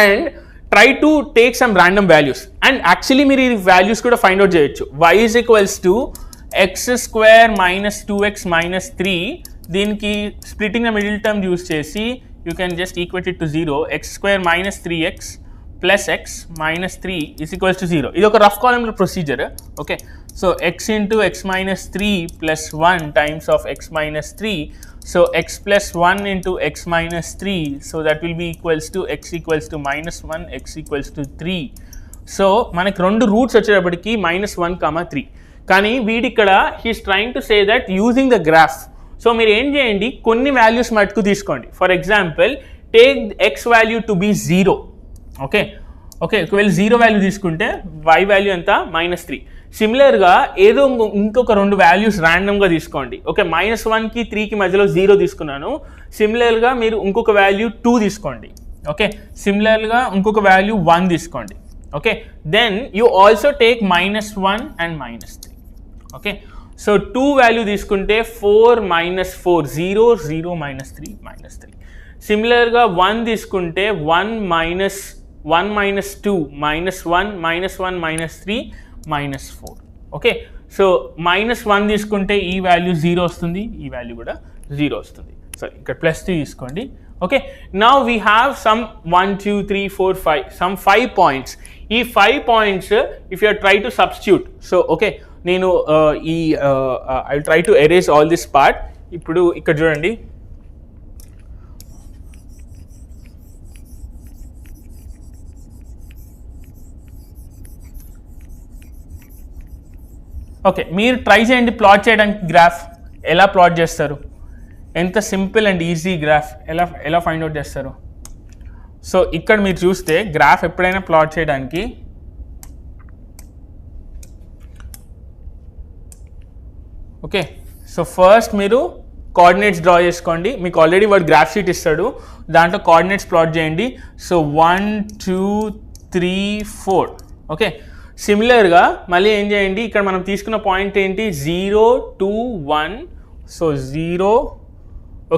and try to take some random values. And actually మీరు ఈ వాల్యూస్ కూడా ఫైండ్ అవుట్ చేయొచ్చు. y is equals to x square minus 2x minus 3, దీనికి splitting the middle term use చేసి you can just equate it to 0. X square minus 3x plus x minus 3 is equals to 0. ఇది ఒక rough column procedure. Okay, so x into x minus 3 plus 1 times of x minus 3. So x plus 1 into x minus 3. So that will be equals to x equals to minus 1, x equals to 3. So మనకి రెండు roots వచ్చేటప్పటికి -1, 3. కానీ వీడిక్కడ he's trying to say that using the graph. So మీరు ఏం చేయండి, కొన్ని values మటుకు తీసుకోండి. For example take X value to be 0. Okay, ఒకవేళ 0 వాల్యూ తీసుకుంటే y వాల్యూ ఎంత? -3. సిమిలర్గా ఏదో ఇంకొక 2 వాల్యూస్ ర్యాండమ్గా తీసుకోండి. ఓకే, -1కి 3కి మధ్యలో 0 తీసుకున్నాను. సిమిలర్గా మీరు ఇంకొక వాల్యూ 2 తీసుకోండి. ఓకే, సిమిలర్గా ఇంకొక వాల్యూ 1 తీసుకోండి. Okay, then you also take -1 and -3. Okay, so 2 value తీసుకుంటే 4 minus 4 0 0 minus 3 minus 3. సిమిలర్గా 1 తీసుకుంటే 1 minus 2 minus 1 minus 1 minus 3 minus 4. Okay, so -1 తీసుకుంటే ఈ వాల్యూ 0 వస్తుంది, ఈ వాల్యూ కూడా 0 వస్తుంది. సో ఇక్కడ +3 తీసుకోండి. ఓకే, now we have some 1 2 3 4 5 some 5 points. ఈ 5 points if you try to substitute, so okay నేను I will try to erase all this part. ఇప్పుడు ఇక్కడ చూడండి, ఓకే మీరు ట్రై చేయండి ప్లాట్ చేయడానికి. గ్రాఫ్ ఎలా ప్లాట్ చేస్తారు, ఎంత సింపుల్ అండ్ ఈజీ గ్రాఫ్ ఎలా ఫైండ్ అవుట్ చేస్తారు. సో ఇక్కడ మీరు చూస్తే గ్రాఫ్ ఎప్పుడైనా ప్లాట్ చేయడానికి ఓకే, సో ఫస్ట్ మీరు కోఆర్డినేట్స్ డ్రా చేసుకోండి. మీకు ఆల్రెడీ వాడు గ్రాఫ్ షీట్ ఇస్తాడు, దాంట్లో కోఆర్డినేట్స్ ప్లాట్ చేయండి. సో 1 2 3 4. ఓకే, సిమిలర్గా మళ్ళీ ఏం చేయండి, ఇక్కడ మనం తీసుకున్న పాయింట్ ఏంటి 0 2 1. So 0,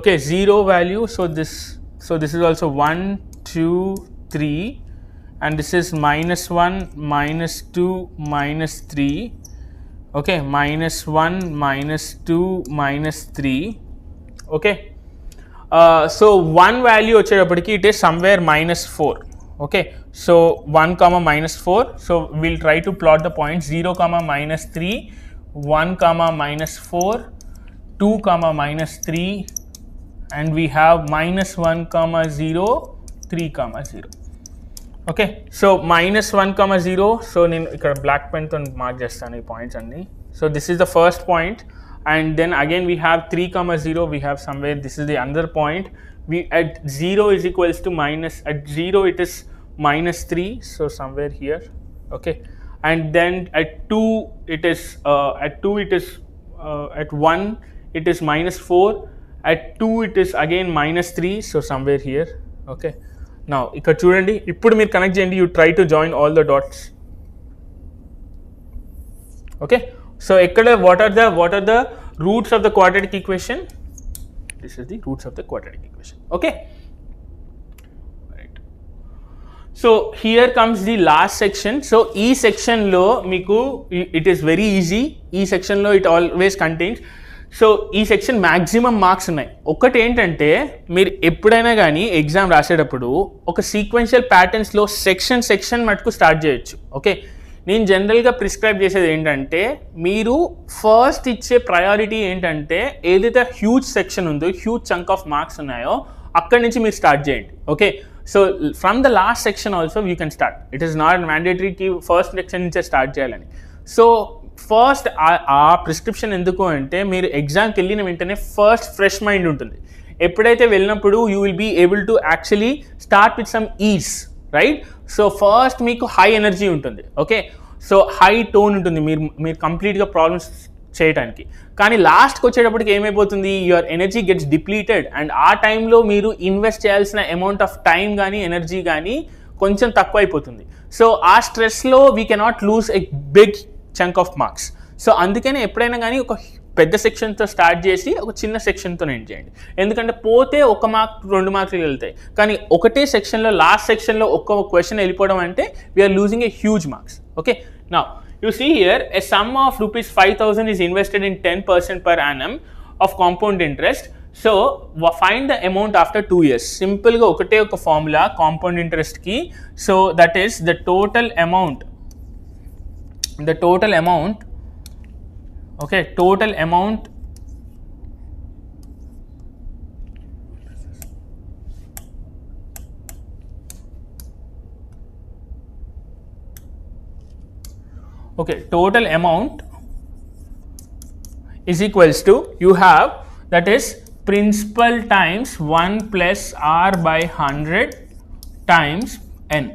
okay 0 value. So this is also 1 2 3 and this is -1 -2 -3. okay, -1 -2 -3. okay, so 1 value వచ్చేటప్పటికి it is somewhere -4. okay, so 1 comma -4. so we'll try to plot the point 0 comma -3 1 comma -4 2 comma -3 and we have -1 comma 0 3 comma 0. okay, so -1 comma 0. so నేను ఇక్కడ black pen తో mark చేస్తాను ఈ points అన్ని. so this is the first point and then again we have 3 comma 0. we have somewhere this is the another point. we at 0 is equals to at 0 it is -3, so somewhere here. okay, and then at 2 it is at 2 it is at 1 it is -4. at 2 it is again -3, so somewhere here. okay, now ఇక్కడ చూడండి, ఇప్పుడు మీరు connect చేయండి. you try to join all the dots. okay, so ఇక్కడ what are the roots of the quadratic equation? this is the roots of the quadratic equation. okay, right. so here comes the last section. so ఈ section లో మీకు it is very easy. ఈ section లో it always contains. So ఈ section maximum marks ఉన్నాయి. ఒకటి ఏంటంటే మీరు ఎప్పుడైనా కానీ ఎగ్జామ్ రాసేటప్పుడు ఒక సీక్వెన్షియల్ ప్యాటర్న్స్లో సెక్షన్ మటుకు స్టార్ట్ చేయొచ్చు. ఓకే, నేను జనరల్గా ప్రిస్క్రైబ్ చేసేది ఏంటంటే మీరు ఫస్ట్ ఇచ్చే ప్రయారిటీ ఏంటంటే ఏదైతే హ్యూజ్ సెక్షన్ ఉందో, హ్యూజ్ చంక్ ఆఫ్ మార్క్స్ ఉన్నాయో అక్కడి నుంచి మీరు స్టార్ట్ చేయండి. Okay, so from the last section also you can start. It is not మ్యాండేటరీకి ఫస్ట్ సెక్షన్ నుంచే స్టార్ట్ చేయాలని. సో ఫస్ట్ ఆ ప్రిస్క్రిప్షన్ ఎందుకు అంటే మీరు ఎగ్జామ్కి వెళ్ళిన వెంటనే ఫస్ట్ ఫ్రెష్ మైండ్ ఉంటుంది. ఎప్పుడైతే వెళ్ళినప్పుడు you will be able to actually start with some ease, right. So first మీకు హై ఎనర్జీ ఉంటుంది. ఓకే, సో హై టోన్ ఉంటుంది మీరు కంప్లీట్గా ప్రాబ్లమ్స్ చేయడానికి. కానీ లాస్ట్కి వచ్చేటప్పటికి ఏమైపోతుంది, your energy gets depleted and ఆ టైంలో మీరు ఇన్వెస్ట్ చేయాల్సిన అమౌంట్ ఆఫ్ టైం కానీ ఎనర్జీ కానీ కొంచెం తక్కువ అయిపోతుంది. సో ఆ స్ట్రెస్లో we cannot lose a big chunk of marks. So అందుకని ఎప్పుడైనా కానీ ఒక పెద్ద సెక్షన్తో స్టార్ట్ చేసి ఒక చిన్న సెక్షన్తో ఎండ్ చేయండి. ఎందుకంటే పోతే 1 మార్క్ 2 మార్కులు వెళ్తాయి, కానీ ఒకటే సెక్షన్లో లాస్ట్ సెక్షన్లో ఒక్క క్వశ్చన్ వెళ్ళిపోవడం అంటే we are losing a huge marks. Okay, now you see here a sum of ₹5,000 is invested in 10% per annum of compound interest. So find the amount after 2 years. సింపుల్గా ఒకటే ఒక ఫార్ములా కాంపౌండ్ ఇంట్రెస్ట్కి. So that is the total amount. okay, total amount is equals to, you have that is principal times 1 plus r by 100 times n.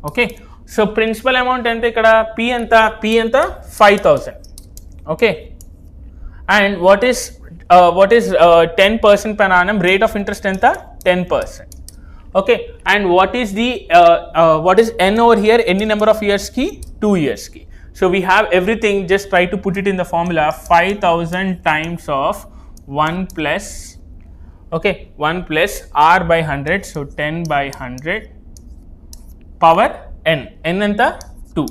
okay, so principal amount ఎంత, ఇక్కడ p ఎంత 5,000. Okay, and what is 10% per annum rate of interest ఎంత 10%. Okay, and what is n over here, ఎన్ని number of ఇయర్స్కి 2 yearsకి. So we have everything, just try to put it in the formula. 5000 times of 1 plus, okay, 1 plus r by 100, so 10 by 100 power n. n anta 2.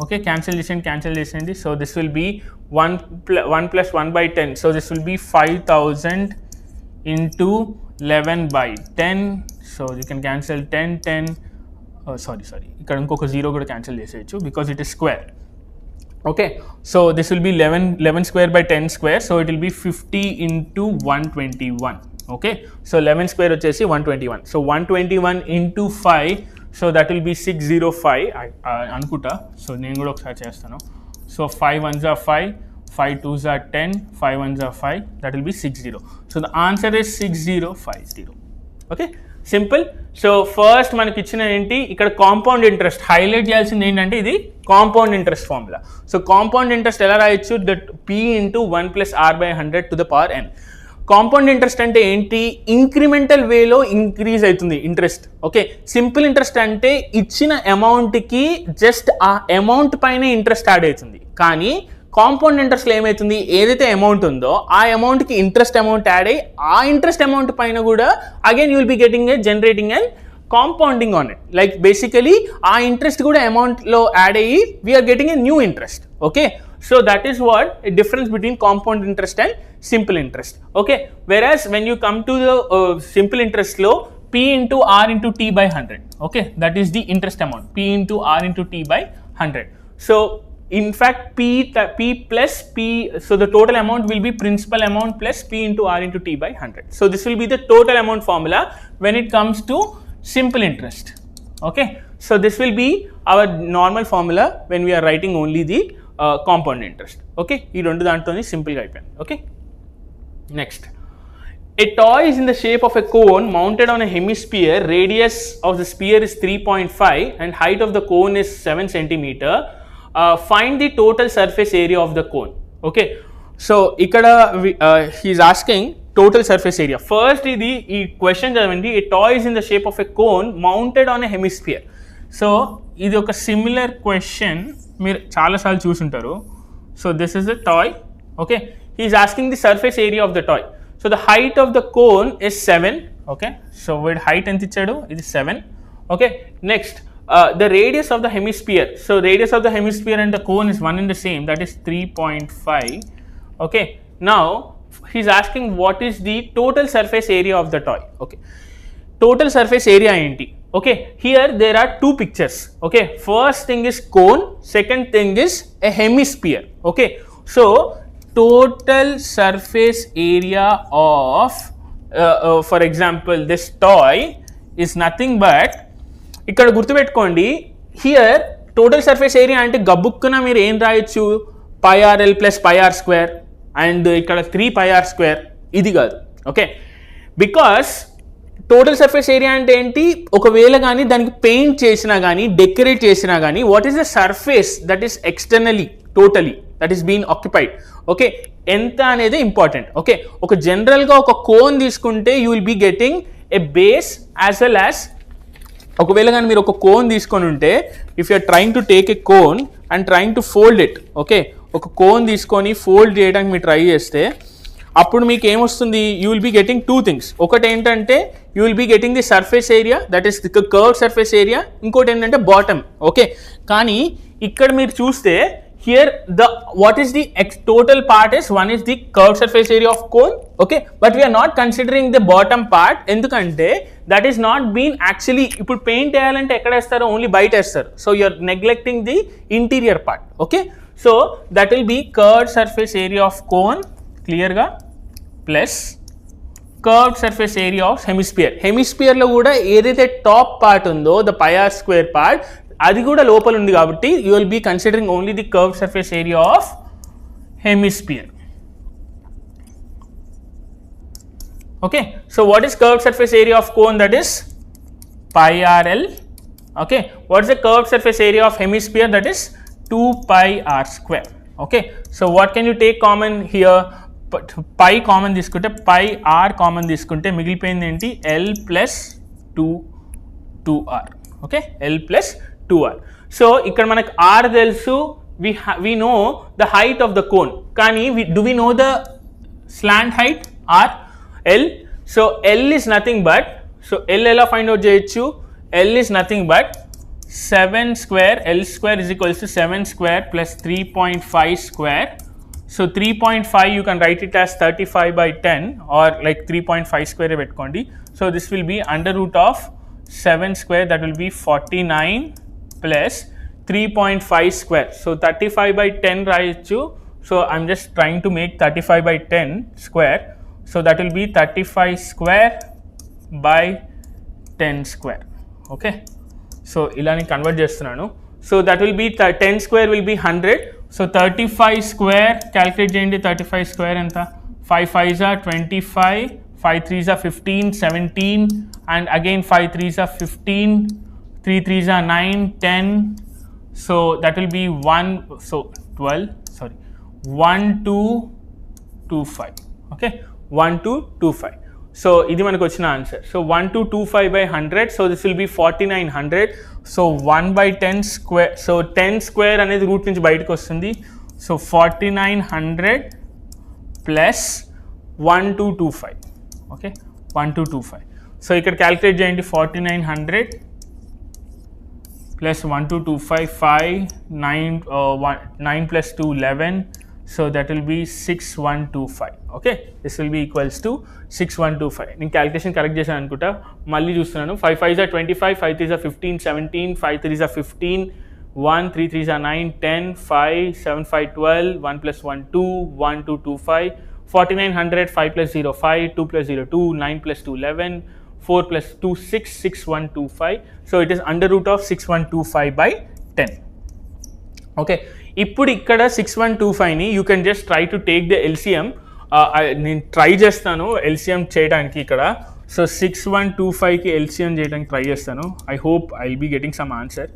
Okay, cancel this and this. So this will be 1 plus 1 by 10. So this will be 5000 into 11 by 10. So you can cancel 10, 10. Oh, sorry. ఇక్కడ ఇంకొక 0 కూడా cancel చేసేయచ్చు because it is square. Okay, so this will be 11 square by 10 square. So it will be 50 into 121. Okay, so 11 square వచ్చేసి 121. So 121 into 5. So that will be 605 అనుకుంటా. So నేను కూడా ఒకసారి చేస్తాను. So 5 ones are 5, 5 twos are 10, 5 ones are 5, that will be 60. So the answer is 6050. Okay, simple. So first మనకి ఇచ్చిన ఏంటి, ఇక్కడ కాంపౌండ్ ఇంట్రెస్ట్ హైలైట్ చేయాల్సింది ఏంటంటే ఇది compound interest formula. So compound interest ఎలా రాయొచ్చు, that p into 1 plus r by 100 to the power n. Compound interest అంటే ఏంటి, ఇంక్రిమెంటల్ వేలో ఇంక్రీజ్ అవుతుంది ఇంట్రెస్ట్. ఓకే, సింపుల్ ఇంట్రెస్ట్ అంటే ఇచ్చిన అమౌంట్కి జస్ట్ ఆ అమౌంట్ పైన ఇంట్రెస్ట్ యాడ్ అవుతుంది. కానీ కాంపౌండ్ ఇంట్రెస్ట్లో ఏమవుతుంది, ఏదైతే అమౌంట్ ఉందో ఆ అమౌంట్కి ఇంట్రెస్ట్ అమౌంట్ యాడ్ అయ్యి ఆ ఇంట్రెస్ట్ అమౌంట్ పైన కూడా again you will be getting a generating and compounding on it. Like basically ఆ ఇంట్రెస్ట్ కూడా అమౌంట్లో యాడ్ అయ్యి we are getting a new interest. Okay, so that is what a difference between compound interest and simple interest. Okay, whereas when you come to the simple interest law, p into r into t by 100. Okay, that is the interest amount, p into r into t by 100. So in fact p plus p, so the total amount will be principal amount plus p into r into t by 100. So this will be the total amount formula when it comes to simple interest. Okay, so this will be our normal formula when we are writing only the compound interest. Okay, ఈ రెండు దాంట్లోనే సింపుల్గా అయిపోయింది. Okay, next, a toy is in the shape of a cone mounted on a hemisphere. Radius of the sphere is 3.5 and height of the cone is 7 centimeter. Find the total surface area of the cone. Okay, so ikkada he is asking total surface area. First ఇది ఈ question చదవండి. a toy is in the shape of a cone mounted on a hemisphere. So ఇది ఒక similar question మీరు చాలాసార్లు చూసుంటారు. So this is the toy. Okay, he is asking the surface area of the toy. So the height of the cone is 7. Okay, so వీడి height ఎంత ఇచ్చాడు, ఇది 7. Okay, next the radius of the hemisphere. So radius of the hemisphere and the cone is one in the same, that is 3.5. Okay, now he is asking what is the total surface area of the toy. Okay, total surface area ఏంటి. Okay, here there are two pictures. Okay, first thing is cone, second thing is a hemisphere. Okay, so total surface area of for example this toy is nothing but, ఇక్కడ గుర్తుపెట్టుకోండి, here total surface area అంటే గబుక్కున మీరు ఏం రాయొచ్చు, pi rl plus pi r square and ఇక్కడ 3 pi r square, ఇది కాదు. Okay, because total surface area అంటే ఏంటి, ఒకవేళ కానీ దానికి పెయింట్ చేసినా కానీ డెకరేట్ చేసినా కానీ what is the surface that is externally totally that is been occupied. Okay, ఎంత అనేది ఇంపార్టెంట్. ఓకే, ఒక జనరల్గా ఒక కోన్ తీసుకుంటే you will be getting a base as well as, ఒకవేళ కానీ మీరు ఒక కోన్ తీసుకొని ఉంటే if you are trying to take a cone and trying to fold it. Okay, ఒక కోన్ తీసుకొని ఫోల్డ్ చేయడానికి మీరు ట్రై చేస్తే అప్పుడు మీకు ఏమొస్తుంది, you will be getting two things. ఒకటి ఏంటంటే you will be getting the surface area that is the curve surface area, ఇంకోటి ఏంటంటే బాటమ్. ఓకే, కానీ ఇక్కడ మీరు చూస్తే here the what is the total part is one is the curve surface area of cone. Okay, but we're not considering the bottom part, ఎందుకంటే that is not been actually, ఇప్పుడు paint వేయాలంటే ఎక్కడ వేస్తారు, only బయట వేస్తారు. So you're neglecting the interior part. Okay, so that will be curve surface area of cone క్లియర్గా plus curved surface area of hemisphere. హెమిస్పియర్లో కూడా ఏదైతే టాప్ పార్ట్ ఉందో the pi r square part, అది కూడా లోపల ఉంది కాబట్టి you will be considering only the curved surface area of hemisphere. Okay, so what is curved surface area of cone, that is pi rl. Okay, what is the curved surface area of hemisphere, that is 2 pi r square. Okay, so what can you take common here, pi common తీసుకుంటే pi r common తీసుకుంటే మిగిలిపోయింది ఏంటి, l plus 2r. Okay, l plus 2r. So ఇక్కడ మనకు r తెలుసు, we know the height of the cone. Kani do we know the slant height r? L. So L is nothing but, so L ela find out cheyochu. L is nothing but 7 square, L square is equals to 7 square plus 3.5 square. So 3.5 you can write it as 35 by 10 or like 3.5 square pettukondi. So this will be under root of 7 square, that will be 49 plus 3.5 square. So 35 by 10 rayachu. So I'm just trying to make 35 by 10 square. So that will be 35 square by 10 square. Okay. So ilani convert chestunnanu. So that will be 10 square will be 100. So 35 square calculate cheyandi. 35 square enta 5 5s are 25, 5 3s are 15, 17, and again 5 3s are 15, 3 3s are 9, 10. So that will be 1, so 12, sorry, 1225. Okay, 1225. So ఇది మనకు వచ్చిన answer. So 1225 by 100. So this will B 4900. So 1 by 10 square. So 10 square అనేది route నుంచి బయటకు వస్తుంది. So 4900 plus 1225. Okay, 1225. So ఇక్కడ calculate చేయండి. 4900 plus 1225, 5, 9 plus 2, 11. So that will be 6125. Okay, this will be equals to 6125. నేను క్యాలిక్యులేషన్ కరెక్ట్ చేశాను అనుకుంటా. మళ్ళీ చూస్తున్నాను. 5 5s are 25, 5 3s are 15, 17, 5 3s are 15, 1 3 3s are 9, 10, 5 7 5 12, 1 plus 1 2, 1 2 2 5, 4900, 5 plus 0 5, 2 plus 0 2, 9 plus 2 11, 4 plus 2 6, 6125. So it is under root of 6125 by 10. Okay, ఇప్పుడు ఇక్కడ 6125ని you can just try to take the LCM. నేను try చేస్తాను LCM చేయడానికి ఇక్కడ. So 6125కి LCM చేయడానికి try చేస్తాను. I hope I will be getting some answer.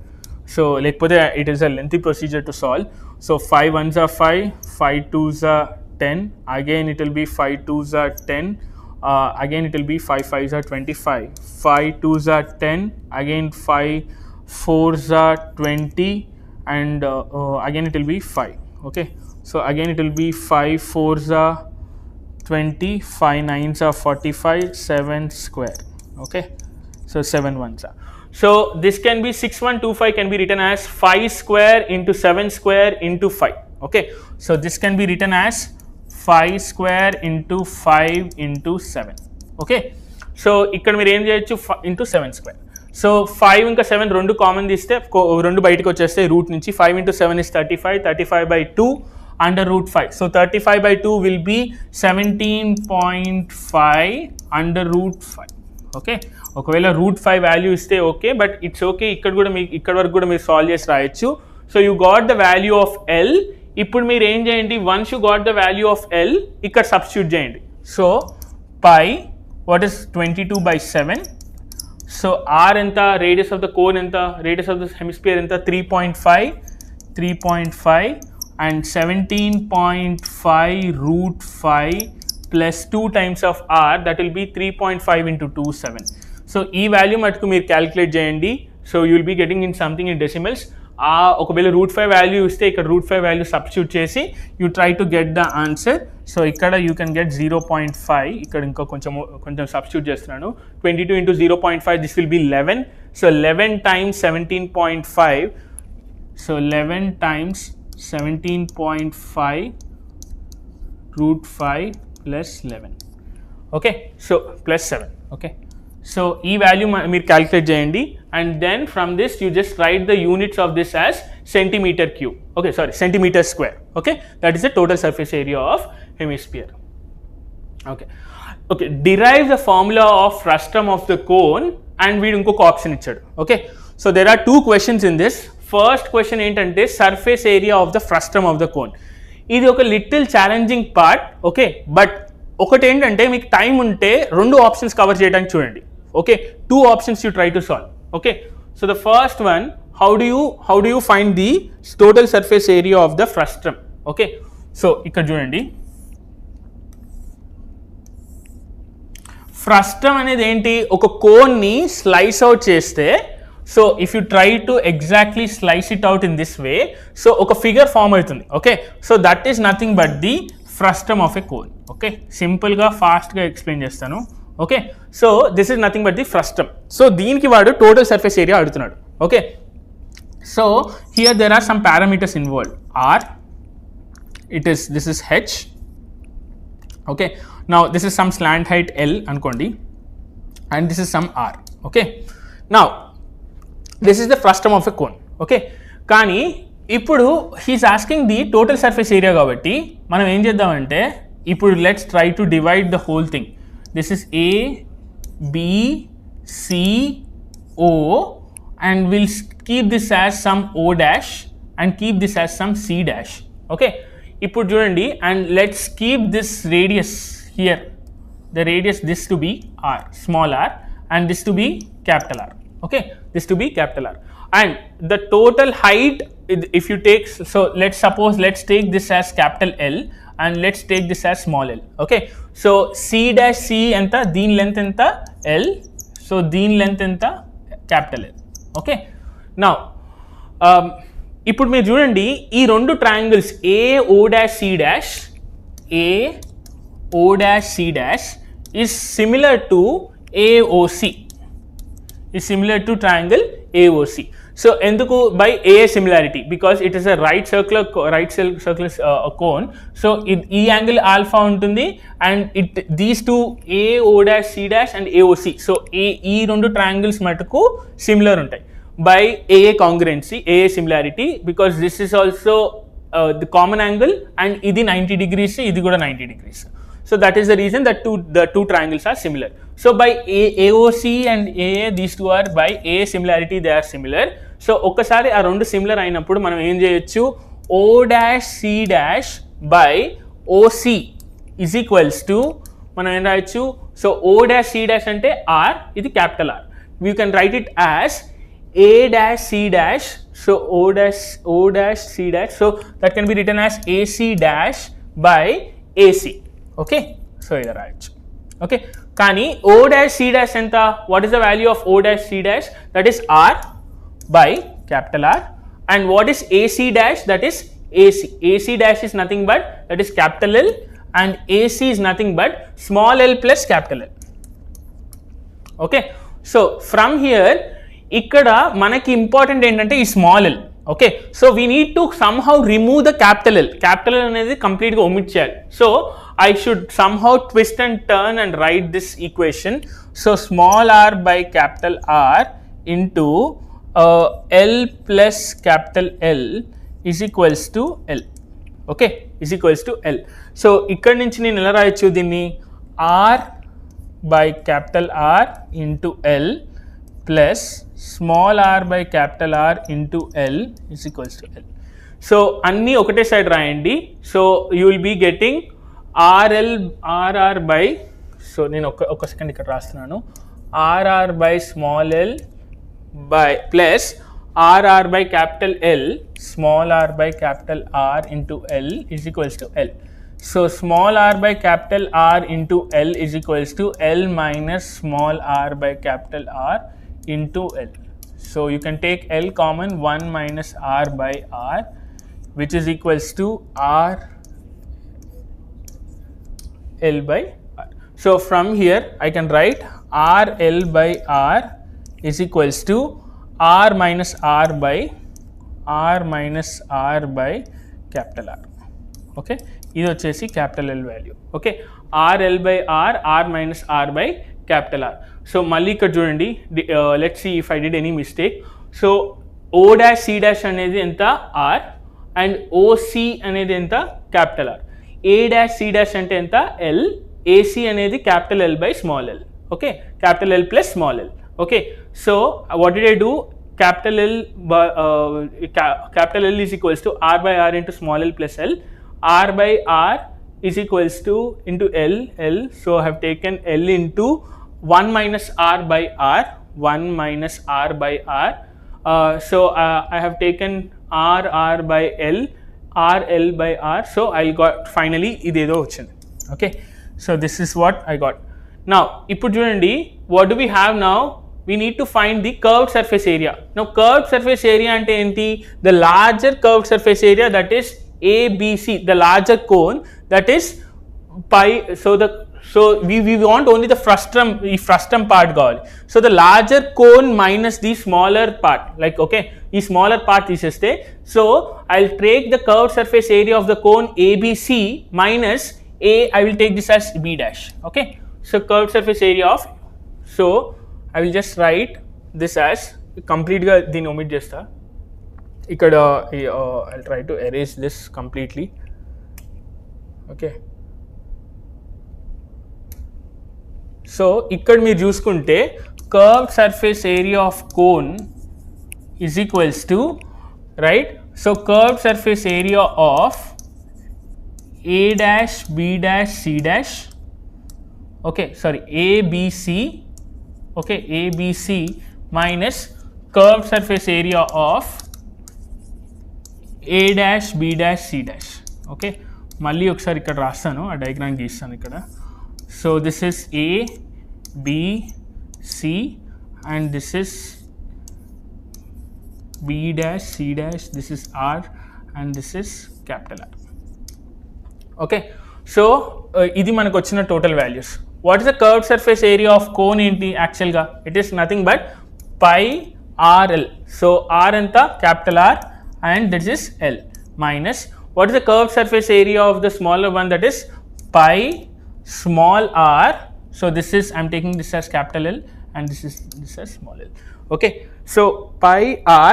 So లేకపోతే it is a lengthy procedure to solve. So 5 1s are 5, 5 2s are 10, again it will be 5 2s are 10, again it will be 5 5s are 25, 5 2s are 10, again 5 4s are 20, and again it will be 5. Okay, so again it will be 5 4s are 20, 5 9s are 45, 7 square. Okay, so 7 1s are. So this can be 6125 can be written as 5 square into 7 square into 5. Okay, so this can be written as 5 square into 5 into 7. Okay, so ఇక్కడ మీరు ఏం చేయొచ్చు, into 7 square. So 5 ఇంకా 7 రెండు common తీస్తే రెండు బయటకు వచ్చేస్తే రూట్ నుంచి. 5 into 7 is 35, 35 by 2 under root 5. So 35 by 2 will be 17.5 under root 5. Okay, ఒకవేళ రూట్ 5 వాల్యూ ఇస్తే ఓకే, బట్ ఇట్స్ ఓకే. ఇక్కడ కూడా మీకు ఇక్కడ వరకు కూడా మీరు సాల్వ్ చేసి రాయొచ్చు. So you got the value of l. ఇప్పుడు మీరు ఏం చేయండి, once you got the value of l ఇక్కడ సబ్స్టిట్యూట్ చేయండి. So pi what is 22 by 7. So r ఎంత, రేడియస్ ఆఫ్ ద కోన్ ఎంత, రేడియస్ ఆఫ్ ద హెమిస్పియర్ ఎంత, 3.5 and 17.5 root 5 plus 2 times of r, that will be 3.5 into 2 7. So ఈ value మటుకు మీరు calculate చేయండి. So you will be getting in something in decimals. ఒకవేళ root 5 value ఇస్తే ఇక్కడ root 5 value substitute చేసి you try to get the answer. So ఇక్కడ you can get 0.5. ఇక్కడ ఇంకా కొంచెం సబ్స్టిట్యూట్ చేస్తున్నాను. 22 into 0.5, this will be 11. So 11 times 17.5. So 11 times 17.5 root 5 plus 11. Okay, so plus 7. Okay, so ఈ value మీరు క్యాలిక్యులేట్ చేయండి. And then from this you just write the units of this as centimetre cube. Okay, sorry, centimetre square. Okay, that is the total surface area of hemisphere. Okay okay, derive the formula of frustum of the cone. And వీడు ఇంకొక option ఇచ్చాడు. Okay, so there are 2 questions in this. First question ఏంటంటే surface area of the frustum of the cone. ఇది ఒక little challenging part. Okay, but ఒకటి ఏంటంటే మీకు time ఉంటే 2 ఆప్షన్స్ కవర్ చేయడానికి చూడండి. Okay, 2 options you try to solve. Okay, so the first one, how do you find the total surface area of the frustum. Okay, so ఇక్కడ చూడండి, frustum అనేది ఏంటి, ఒక కోన్ని స్లైస్ అవుట్ చేస్తే, so if you try to exactly slice it out in this way, so ఒక figure form అవుతుంది. Okay, so that is nothing but the frustum of a cone. Okay, సింపుల్గా ఫాస్ట్గా ఎక్స్ప్లెయిన్ చేస్తాను. Okay, so this is nothing but the frustum. So దీనికి వాడు total surface area అడుగుతున్నాడు. Okay, so here there are some parameters involved. R, this is h. Okay, now this is some slant height L అనుకోండి, and this is some r. Okay, now this is the frustum of a cone. Okay, కానీ ఇప్పుడు he's asking the total surface area కాబట్టి మనం ఏం చేద్దామంటే ఇప్పుడు let's try to divide the whole thing. This is A, B, C, O, and we'll keep this as some O dash and keep this as some C dash. Okay, ఇప్పుడు చూడండి, and let's keep this radius here, the radius this to be r, small r, and this to be capital R. Okay, this to be capital R, and the total height, if you take, so let's take this as capital L and let's take this as small l. Okay, so C dash C enta, దీని length enta L, so దీని length enta capital L. Okay, now ఇప్పుడు మీరు చూడండి ఈ రెండు triangles AO dash C dash, AO dash C dash is similar to AOC, is similar to triangle AOC. So ఎందుకు by A similarity, because it is a right circular cone. So ఈ angle alpha ఉంటుంది, and these two AO dash C dash and AOC, so ఈ రెండు triangles మటుకు similar ఉంటాయి by AA congruency, AA similarity, because this is also the common angle, and ఇది 90 degrees, ఇది కూడా 90 degrees. So that is the reason that the two triangles are similar. So by AOC and AA, these two are by AA similarity, they are similar. So ఒక్కసారి ఆ రెండు similar అయినప్పుడు మనం ఏం చేయొచ్చు, O dash C dash by OC is equals to, మనం ఏం రాయొచ్చు, so O dash C dash అంటే R, ఇది capital R. We can write it as A dash C dash, so O dash C dash, so that can be written as AC dash by AC. Okay, so either right. Okay, kani O dash C dash enta, what is the value of O dash C dash? That is R by capital R, and what is AC dash? That is AC. AC dash is nothing but, that is capital L, and AC is nothing but small l plus capital L. Okay, so from here ఇక్కడ మనకి important ఏంటంటే ఈ small l. Okay, so we need to somehow remove the capital l. Capital l అనేది కంప్లీట్గా omit చేయాలి. So I should somehow twist and turn and write this equation. So small r by capital r into l plus capital l is equals to l. Okay, is equals to L. So ఇక్కడ నుంచి నేను ఎలా రాయొచ్చు దీన్ని, r by capital r into l plus small r by capital R into L is equals to L. So అన్నీ ఒకటే side రాయండి. So you will be getting RR by, so నేను ఒక సెకండ్ ఇక్కడ రాస్తున్నాను, RR by small l by plus RR by capital L small r by capital R into L is equals to L. So small r by capital R into L is equals to L minus small r by capital R into L. So you can take L common, 1 minus R by R, which is equals to R L by R. So from here I can write R L by R is equals to R minus R by capital R. Okay, ఇది వచ్చేసి capital L value. Okay, R L by R, R minus R by capital R. So మళ్ళీ ఇక్కడ చూడండి, let's see if I did any mistake. So O dash C dash అనేది ఎంత, R, and OC అనేది ఎంత, capital R. A dash C dash అంటే ఎంత, L, AC అనేది capital L by small l. Okay, capital L plus small l. Okay, so what did I do, capital L is equals to R by R into small l plus L. R by R is equals to into L. So I have taken L into 1 minus R by R, 1 minus R by R. So I have taken R by L, R L by R. So I got finally idedo ochindi. Okay, so this is what I got. Now ఇప్పుడు చూడండి, what do we have now? we need to find the curved surface area. Now curved surface area ante enti, the larger curved surface area, that is ABC, the larger cone, that is pi. So we want only the frustum part కావాలి. So the larger cone minus the smaller part, like okay, ఈ smaller part తీసేస్తే, so I'll take the curved surface area of the cone ABC minus A, I will take this as B dash. Okay, so curved surface area of, so I will just write this as complete గా దీన్ని omit చేస్తా ఇక్కడ. I'll try to erase this completely. Okay, so ఇక్కడ మీరు చూసుకుంటే curved surface area of cone is equals to, right, so curved surface area of A dash B dash C dash, okay, sorry, ABC, okay, ABC minus curved surface area of A dash B dash C dash. Okay, మళ్ళీ ఒకసారి ఇక్కడ రాస్తాను, ఆ diagram గీస్తాను ఇక్కడ. So this is A, B, C, and this is B dash, C dash, this is R, and this is capital R. Okay, so ఇది మనకు వచ్చిన total values. What is the curved surface area of cone ఏంటి actual గా? It is nothing but pi RL. So R ఎంత? Capital R, and this is L, minus what is the curved surface area of the smaller one, that is pi small r. So this is, I'm taking this as capital L, and this as small l. Okay, so pi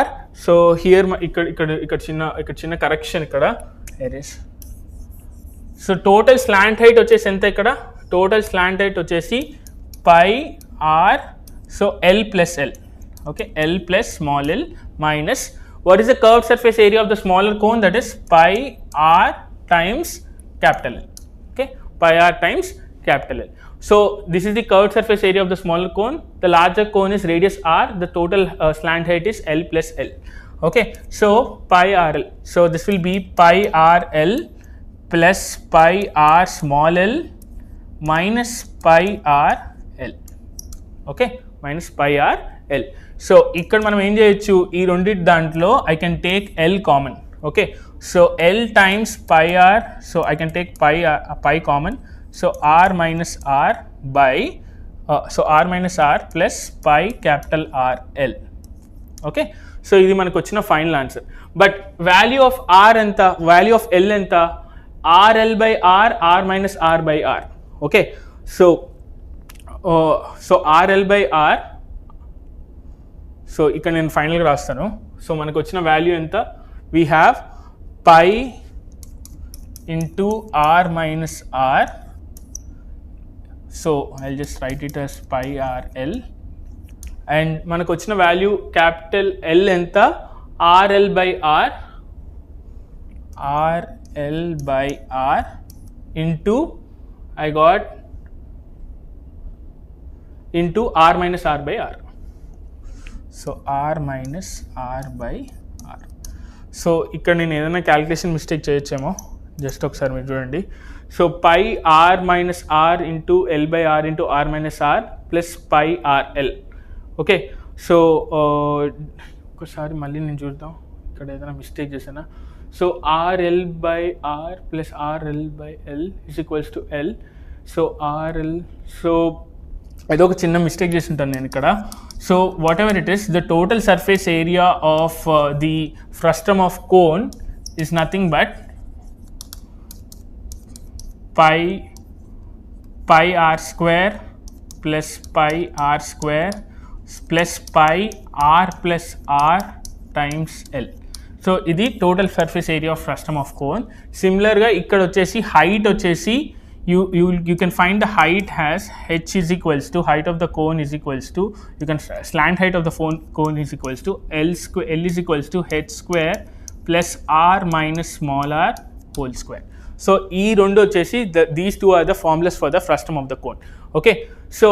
r. So here ఇక్కడ చిన్న correction ఇక్కడ, here is, so total slant height వచ్చేసి ఎంత ఇక్కడ? total slant height వచ్చేసి pi r, so L plus L. Okay, L plus small l minus what is the curved surface area of the smaller cone, that is pi r times capital L. Okay, pi r times capital L. So this is the curved surface area of the smaller cone. The larger cone is radius r. The total slant height is L plus L. Okay, so pi RL. So this will be pi RL plus pi r small l minus pi RL. Okay, minus pi RL. So ఇక్కడ మనం ఏం చేయొచ్చు, ఈ రెండింటి దాంట్లో I can take L common. Okay, so L times pi r, so I can take pi common, so r minus r by so r minus r plus pi capital R L. Okay, so ఇది మనకు వచ్చిన final answer. But value of r ఎంత, value of L ఎంత? RL by r, r minus r by r. Okay, so RL by r, so ఇక్కడ నేను ఫైనల్గా రాస్తాను. So మనకు వచ్చిన వాల్యూ ఎంత? we have pi into r minus r, so I'll just write it as pi RL, and మనకు వచ్చిన value capital L ఎంత? RL by r, RL by r into I got into r minus r by r, so r minus r by r. So ఇక్కడ నేను ఏదైనా calculation mistake చేయొచ్చేమో, just ఒకసారి మీరు చూడండి. So pi R minus R into L by R into R minus R plus pi RL. Okay, so ఒకసారి మళ్ళీ నేను చూద్దాం ఇక్కడ ఏదైనా మిస్టేక్ చేసానా. So RL by R plus RL by L is equals to L. So RL, so ఏదో ఒక చిన్న మిస్టేక్ చేసి ఉంటాను నేను ఇక్కడ. So whatever it is, the total surface area of the frustum of cone is nothing but pi r square plus pi r square plus pi r plus r times L. So ఇది total surface area of frustum of cone. సిమిలర్గా ఇక్కడ వచ్చేసి height వచ్చేసి you can find the height as h is equals to height of the cone is equals to, you can slant height of the cone is equals to L is equals to h square plus r minus small r whole square. So ఈ రెండు వచ్చేసి these two are the formulas for the frustum of the cone. Okay, so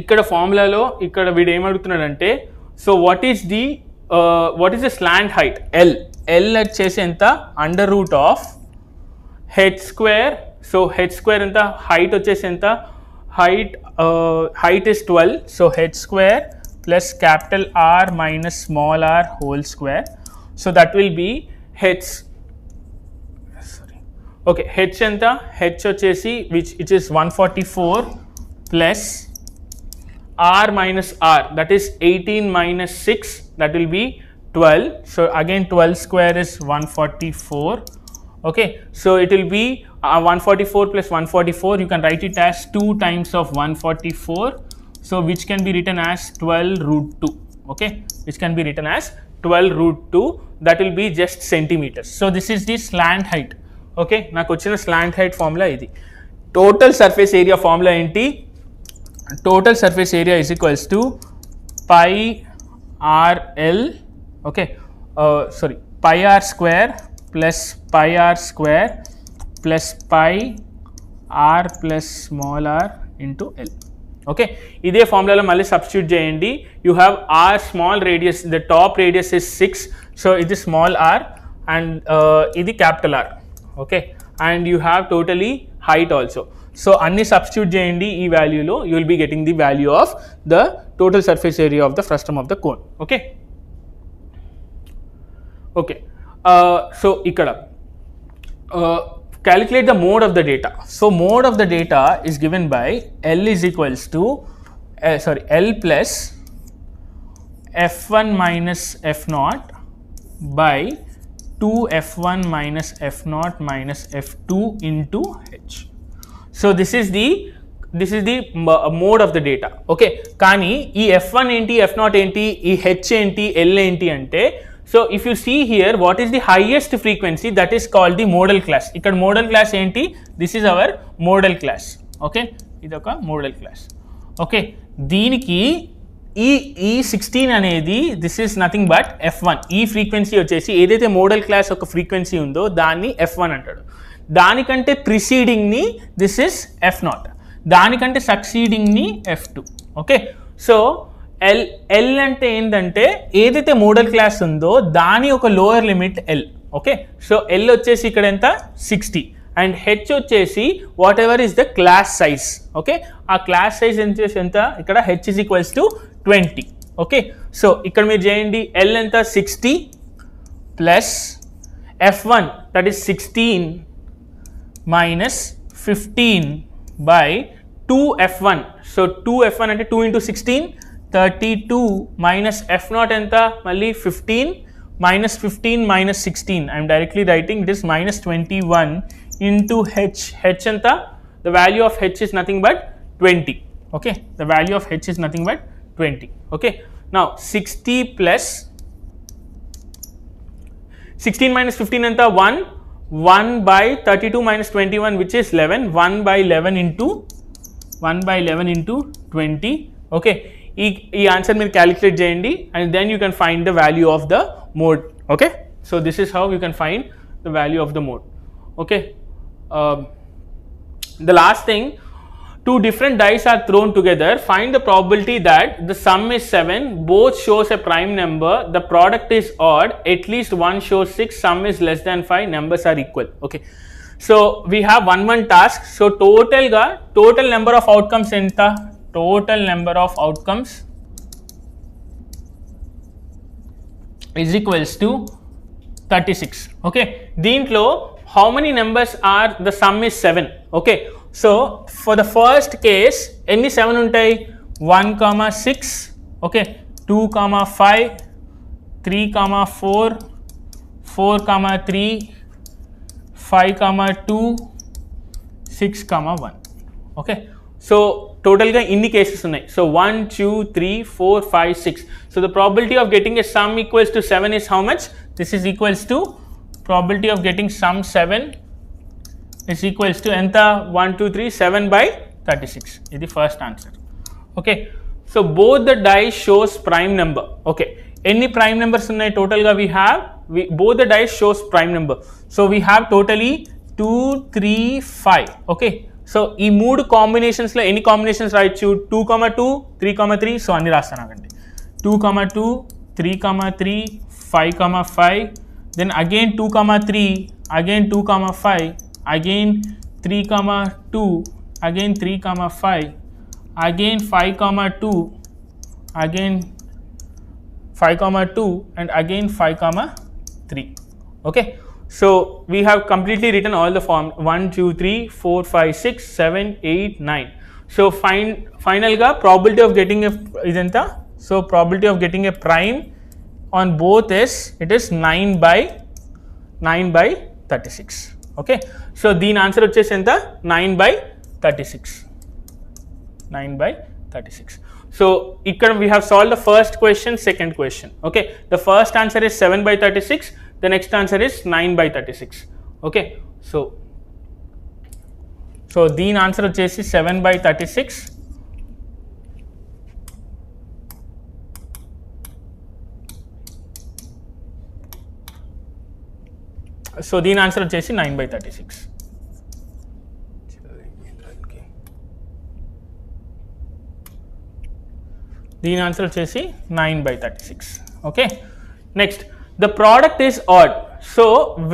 ఇక్కడ ఫార్ములాలో ఇక్కడ వీడు ఏమడుగుతున్నాడంటే, so what is the slant height L వచ్చేసి ఎంత, under root of H square. So H square ఎంత, హైట్ వచ్చేసి ఎంత, height is 12, so h square plus capital R minus small r whole square. So that will be h, okay, h enta, h vachesi which it is 144 plus r minus r, that is 18 minus 6, that will be 12. So again 12 square is 144. Okay, so it will be 144 plus 144, you can write it as 2 times of 144, so which can be written as 12 root 2. Okay, which can be written as 12 root 2, that will be just centimeters. So this is the slant height. Okay, నాకు వచ్చిన slant height formula ఇది. Total surface area formula ఏంటి? Total surface area is equals to pi RL, okay, sorry, pi r square plus pi r square plus pi r plus small r into L. Okay, ఇదే ఫార్ములాలో మళ్ళీ substitute చేయండి. You have R small radius, the top radius is 6, so ఇది small R and ఇది capital R. Okay, and you have totally height also. So అన్ని substitute చేయండి ఈ వాల్యూలో, you will be getting the value of the total surface area of the frustum of the cone. Okay, okay, so ఇక్కడ calculate the mode of the data. So mode of the data is given by L is equals to L plus f1 minus f0 by 2f1 minus f0 minus f2 into h. So this is the mode of the data. Okay, కానీ ఈ f1 ఏంటి, f0 ఏంటి, ఈ h ఏంటి, L ఏంటి అంటే, so if you see here what is the highest frequency, that is called the modal class. ఇక్కడ modal class ఏంటి, this is our modal class. okay, ఇది ఒక modal class. okay, దీనికి ఈ 16 అనేది this is nothing but f1. ఈ frequency వచ్చేసి ఏదైతే మోడల్ క్లాస్ ఒక ఫ్రీక్వెన్సీ ఉందో దాన్ని f1 అంటాడు. దానికంటే ప్రిసీడింగ్ని దిస్ ఇస్ f0, దానికంటే సక్సీడింగ్ని f2. ఓకే, సో ఎల్ అంటే ఏంటంటే ఏదైతే మోడల్ క్లాస్ ఉందో దాని ఒక lower limit L. Okay, so L వచ్చేసి ఇక్కడ ఎంత 60 అండ్ హెచ్ వచ్చేసి what ever is the class size. Okay, ఆ క్లాస్ సైజ్ ఎంత, ఇక్కడ H is equals to 20. Okay, so ఇక్కడ మీరు చేయండి, ఎల్ ఎంత 60 plus f1 that is 16 minus 15 by 2f1. So 2f1 అంటే 2 into 16 32 minus f0 ఎంత మళ్ళీ 15 minus 15 minus 16. I am directly writing it is minus 21 into h. h ఎంత, the value of h is nothing but 20. okay, the value of h is nothing but 20. okay, now 60 plus 16 minus 15 ఎంత 1 by 32 minus 21 which is 11, 1 by 11 into 20. okay, ఈ answer మీరు calculate చేయండి and then you can find the value of the mode. Okay, so this is how you can find the value of the mode. Okay, the last thing, two different dice are thrown together, find the probability that the sum is 7, both shows a prime number, the product is odd, at least one shows 6, sum is less than 5, numbers are equal. Okay, so we have one task. So total number of outcomes enta, total number of outcomes is equals to 36. okay, దీంట్లో how many numbers are, the sum is 7. okay, so for the first case ఎన్ని 7 ఉంటాయి, 1,6, okay, 2,5, 3,4, 4,3, 5,2, 6,1. okay, so టోటల్గా ఇన్ని cases ఉన్నాయి. So 1 2 3 4 5 6. So the probability of getting a sum equals to 7 is how much, this is equals to probability of getting sum 7 is equals to ఎంత, 1 2 3 7 by 36. ఇది first answer. Okay, so both the dice shows prime number. Okay, ఎన్ని prime numbers ఉన్నాయి టోటల్గా, both the dice shows prime number. So we have totally 2 3 5. Okay, so ఈ మూడు కాంబినేషన్స్లో ఎన్ని combinations రాయొచ్చు, 2,2 3,3. So అన్ని రాస్తానండి, 2,2 3,3 5,5, then again 2,3, again 2,5, again 3,2, again 3,5, again 5 comma 2, again 5 comma 2, and again 5 comma 3. Okay, so we have completely written all the form 1 2 3 4 5 6 7 8 9. So final ga probability of getting a identa, so probability of getting a prime on both is, it is 9 by 36. Okay, so దీని answer వచ్చేసి ఎంత, 9 by 36. 9 by 36. So ఇక్కడ we have solved the first question, second question. Okay, the first answer is 7 by 36, the next answer is 9 by 36. Okay, so దీని answer వచ్చేసి 7 by 36. So దీని answer వచ్చేసి 9 by 36. దీని answer వచ్చేసి 9 by 36. Okay, next the product is odd. So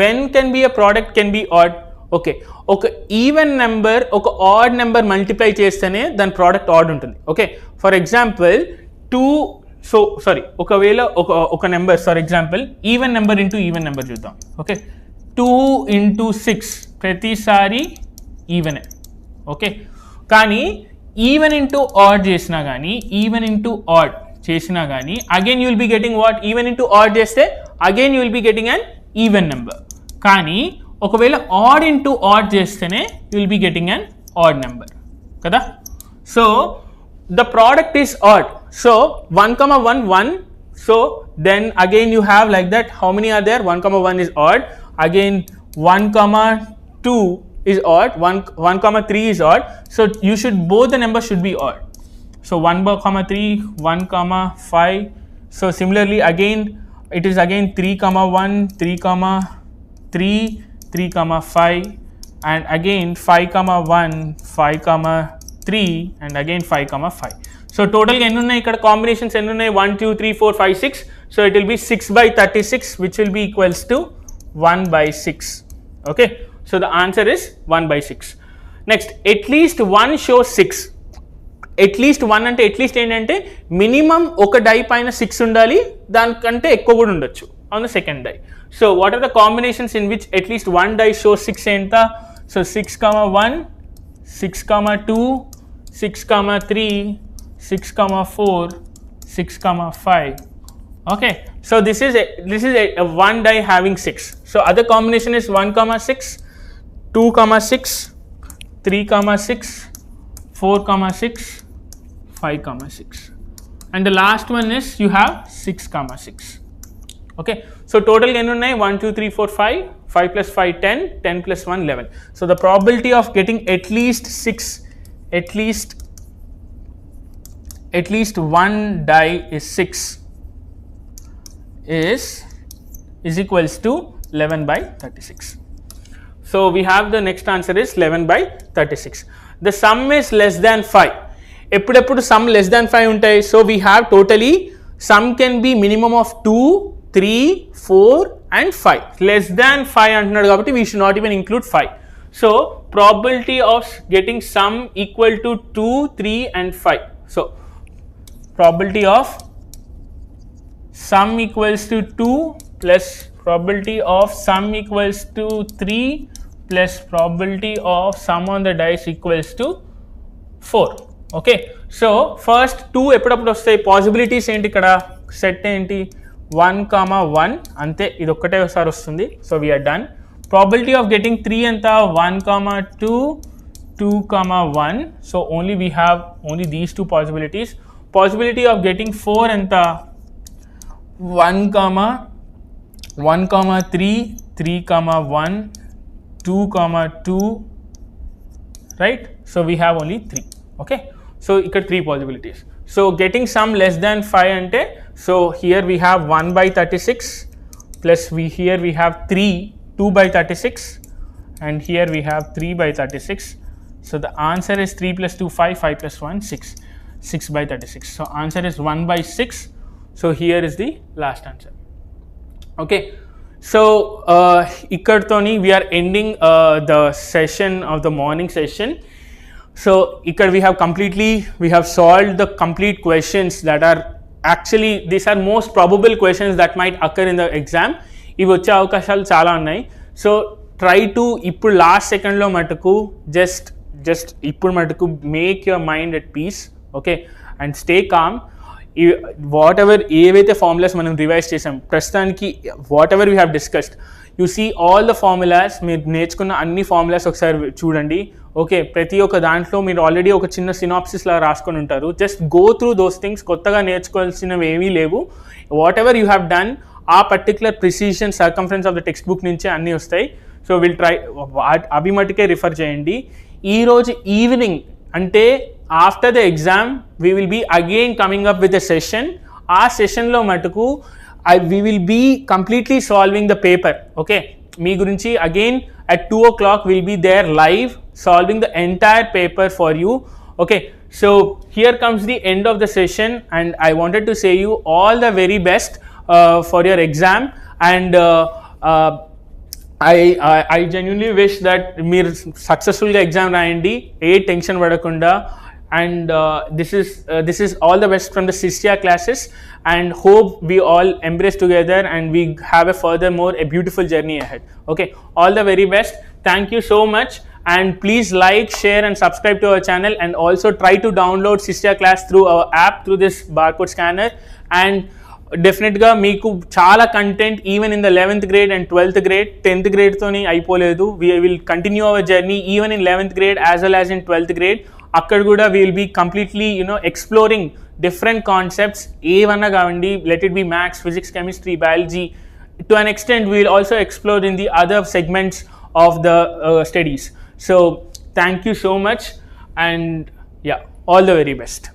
when can be a product can be odd? Okay, ఒక even number ఒక odd number multiply చేస్తేనే దాని ప్రోడక్ట్ ఆడ్ ఉంటుంది. Okay, for example 2, so sorry, ఒకవేళ ఒక నెంబర్ for example even number into even number చూద్దాం. Okay, 2 into 6 ప్రతిసారి ఈవెనే. ఓకే, కానీ ఈవెన్ ఇంటూ ఆడ్ చేసినా కానీ, ఈవెన్ ఇంటూ ఆడ్ చేసినా కానీ again you will be getting what, even into odd చేస్తే again you will be getting an even number. కానీ ఒకవేళ ఆడ్ ఇంటూ ఆడ్ చేస్తేనే you will be getting an odd number కదా. So the product is odd. So 1 comma 1 1. So then again you have like that, how many are there? 1 comma 1 is odd. Again 1 comma 2 is odd, 1 comma 3 is odd. So you should, both the numbers should be odd. So 1 comma 3, 1 comma 5. So similarly again it is again 3 comma 1, 3 comma 3, 3 comma 5, and again 5 comma 1, 5 comma 3, and again 5 comma 5. So total ఎన్ని ఉన్నాయి ఇక్కడ, combinations ఎన్ని ఉన్నాయి, 1 2 3 4 5 6. So it will be 6 by 36, which will be equals to 1 by 6. Okay, so the answer is 1 by 6. Next, at least one shows 6. At least one అంటే at least ఏంటంటే minimum ఒక die పైన 6 ఉండాలి, దానికంటే ఎక్కువ కూడా ఉండొచ్చు on the second die. So what are the combinations in which at least one die shows 6 ఎంత? సో 6 comma 1, 6 comma 2, 6 comma 3, 6 comma 4, 6 comma 5. Okay, so this is a one die having 6. So other combination is 1 comma 6, 2 comma 6, 3 comma 6, 4 comma 6, 5 comma 6, and the last one is you have 6 comma 6. Okay, so total ఎన్ని ఉన్నాయి, 1 2 3 4 5, 5 plus 5 10, 10 plus 1 11. So the probability of getting at least 6, at least one die is 6 is equals to 11 by 36. So we have the next answer is 11 by 36. The sum is less than 5. ఎప్పుడెప్పుడు sum less than 5 ఉంటాయి? So we have totally sum can be minimum of 2, 3, 4 and 5. Less than 5 అంటున్నాడు కాబట్టి we should not even include 5. So probability of getting sum equal to 2, 3 and 5. So probability of sum equals to 2 plus probability of sum equals to 3 plus probability of sum on the dice equals to 4. Okay, so first 2 ఎప్పుడప్పుడు వస్తాయి, possibilities ఏంటి ఇక్కడ, set ఏంటి, 1 comma 1 అంతే, ఇది ఒక్కటే ఒకసారి వస్తుంది. So we are done. Probability of getting 3 ఎంత, 1 comma 2, 2 comma 1. So only we have only these 2 possibilities. Possibility of getting 4 ఎంత, 1 comma 3, 3 comma 1, 2 comma 2, right? So we have only 3. Okay, so ఇక్కడ 3 possibilities. So getting sum less than 5 ante, so here we have 1 by 36 plus here we have 2 by 36, and here we have 3 by 36. So the answer is 3 plus 2 5, 5 plus 1 6 by 36. So answer is 1 by 6. So here is the last answer. Okay, so ikkadtoni we are ending the session of the morning session. So ikkada we have solved the complete questions that are actually, these are most probable questions that might occur in the exam. ఇవి వచ్చే అవకాశాలు చాలా ఉన్నాయి. So try to ఇప్పుడు last సెకండ్లో మటుకు just ఇప్పుడు మటుకు make your mind at peace, okay, and stay calm. Whatever ఏవైతే ఫార్ములాస్ మనం రివైజ్ చేసాం ప్రస్తుతానికి, whatever we have discussed, you see all the formulas, మీరు నేర్చుకున్న అన్ని ఫార్ములాస్ ఒకసారి చూడండి, ఓకే. ప్రతి ఒక్క దాంట్లో మీరు ఆల్రెడీ ఒక చిన్న సినాప్సిస్ లాగా రాసుకొని ఉంటారు. Just go through those things. కొత్తగా నేర్చుకోవాల్సినవి ఏమీ లేవు. Whatever you have done, ఆ particular precision circumference of the textbook నుంచే అన్నీ వస్తాయి. సో విల్ ట్రై, అవి మటుకే రిఫర్ చేయండి. ఈరోజు ఈవినింగ్ అంటే after the exam we will be again coming up with a session. ఆ సెషన్లో మటుకు we will be completely solving the paper, okay. మీ గురించి again at 2 o'clock we'll be there live solving the entire paper for you, okay. So here comes the end of the session and I wanted to say you all the very best for your exam, and I genuinely wish that మీరు సక్సెస్ఫుల్గా exam రాయండి, ఏ tension పడకుండా. And this is all the best from the Sisya classes, and hope we all embrace together and we have a beautiful journey ahead, okay. All the very best. Thank you so much, and please like, share and subscribe to our channel, and also try to download Sisya class through our app through this barcode scanner. And డెఫినెట్గా మీకు చాలా content even in the 11th grade and 12th grade, 10th grade తోని అయిపోలేదు. We will continue our journey even in 11th grade as well as in 12th grade. అక్కడ కూడా we will be completely exploring different concepts, ఏవన్నా కావండి, let it be maths, physics, chemistry, biology. To an extent we will also explore in the other segments of the studies. So thank you so much, and yeah, all the very best.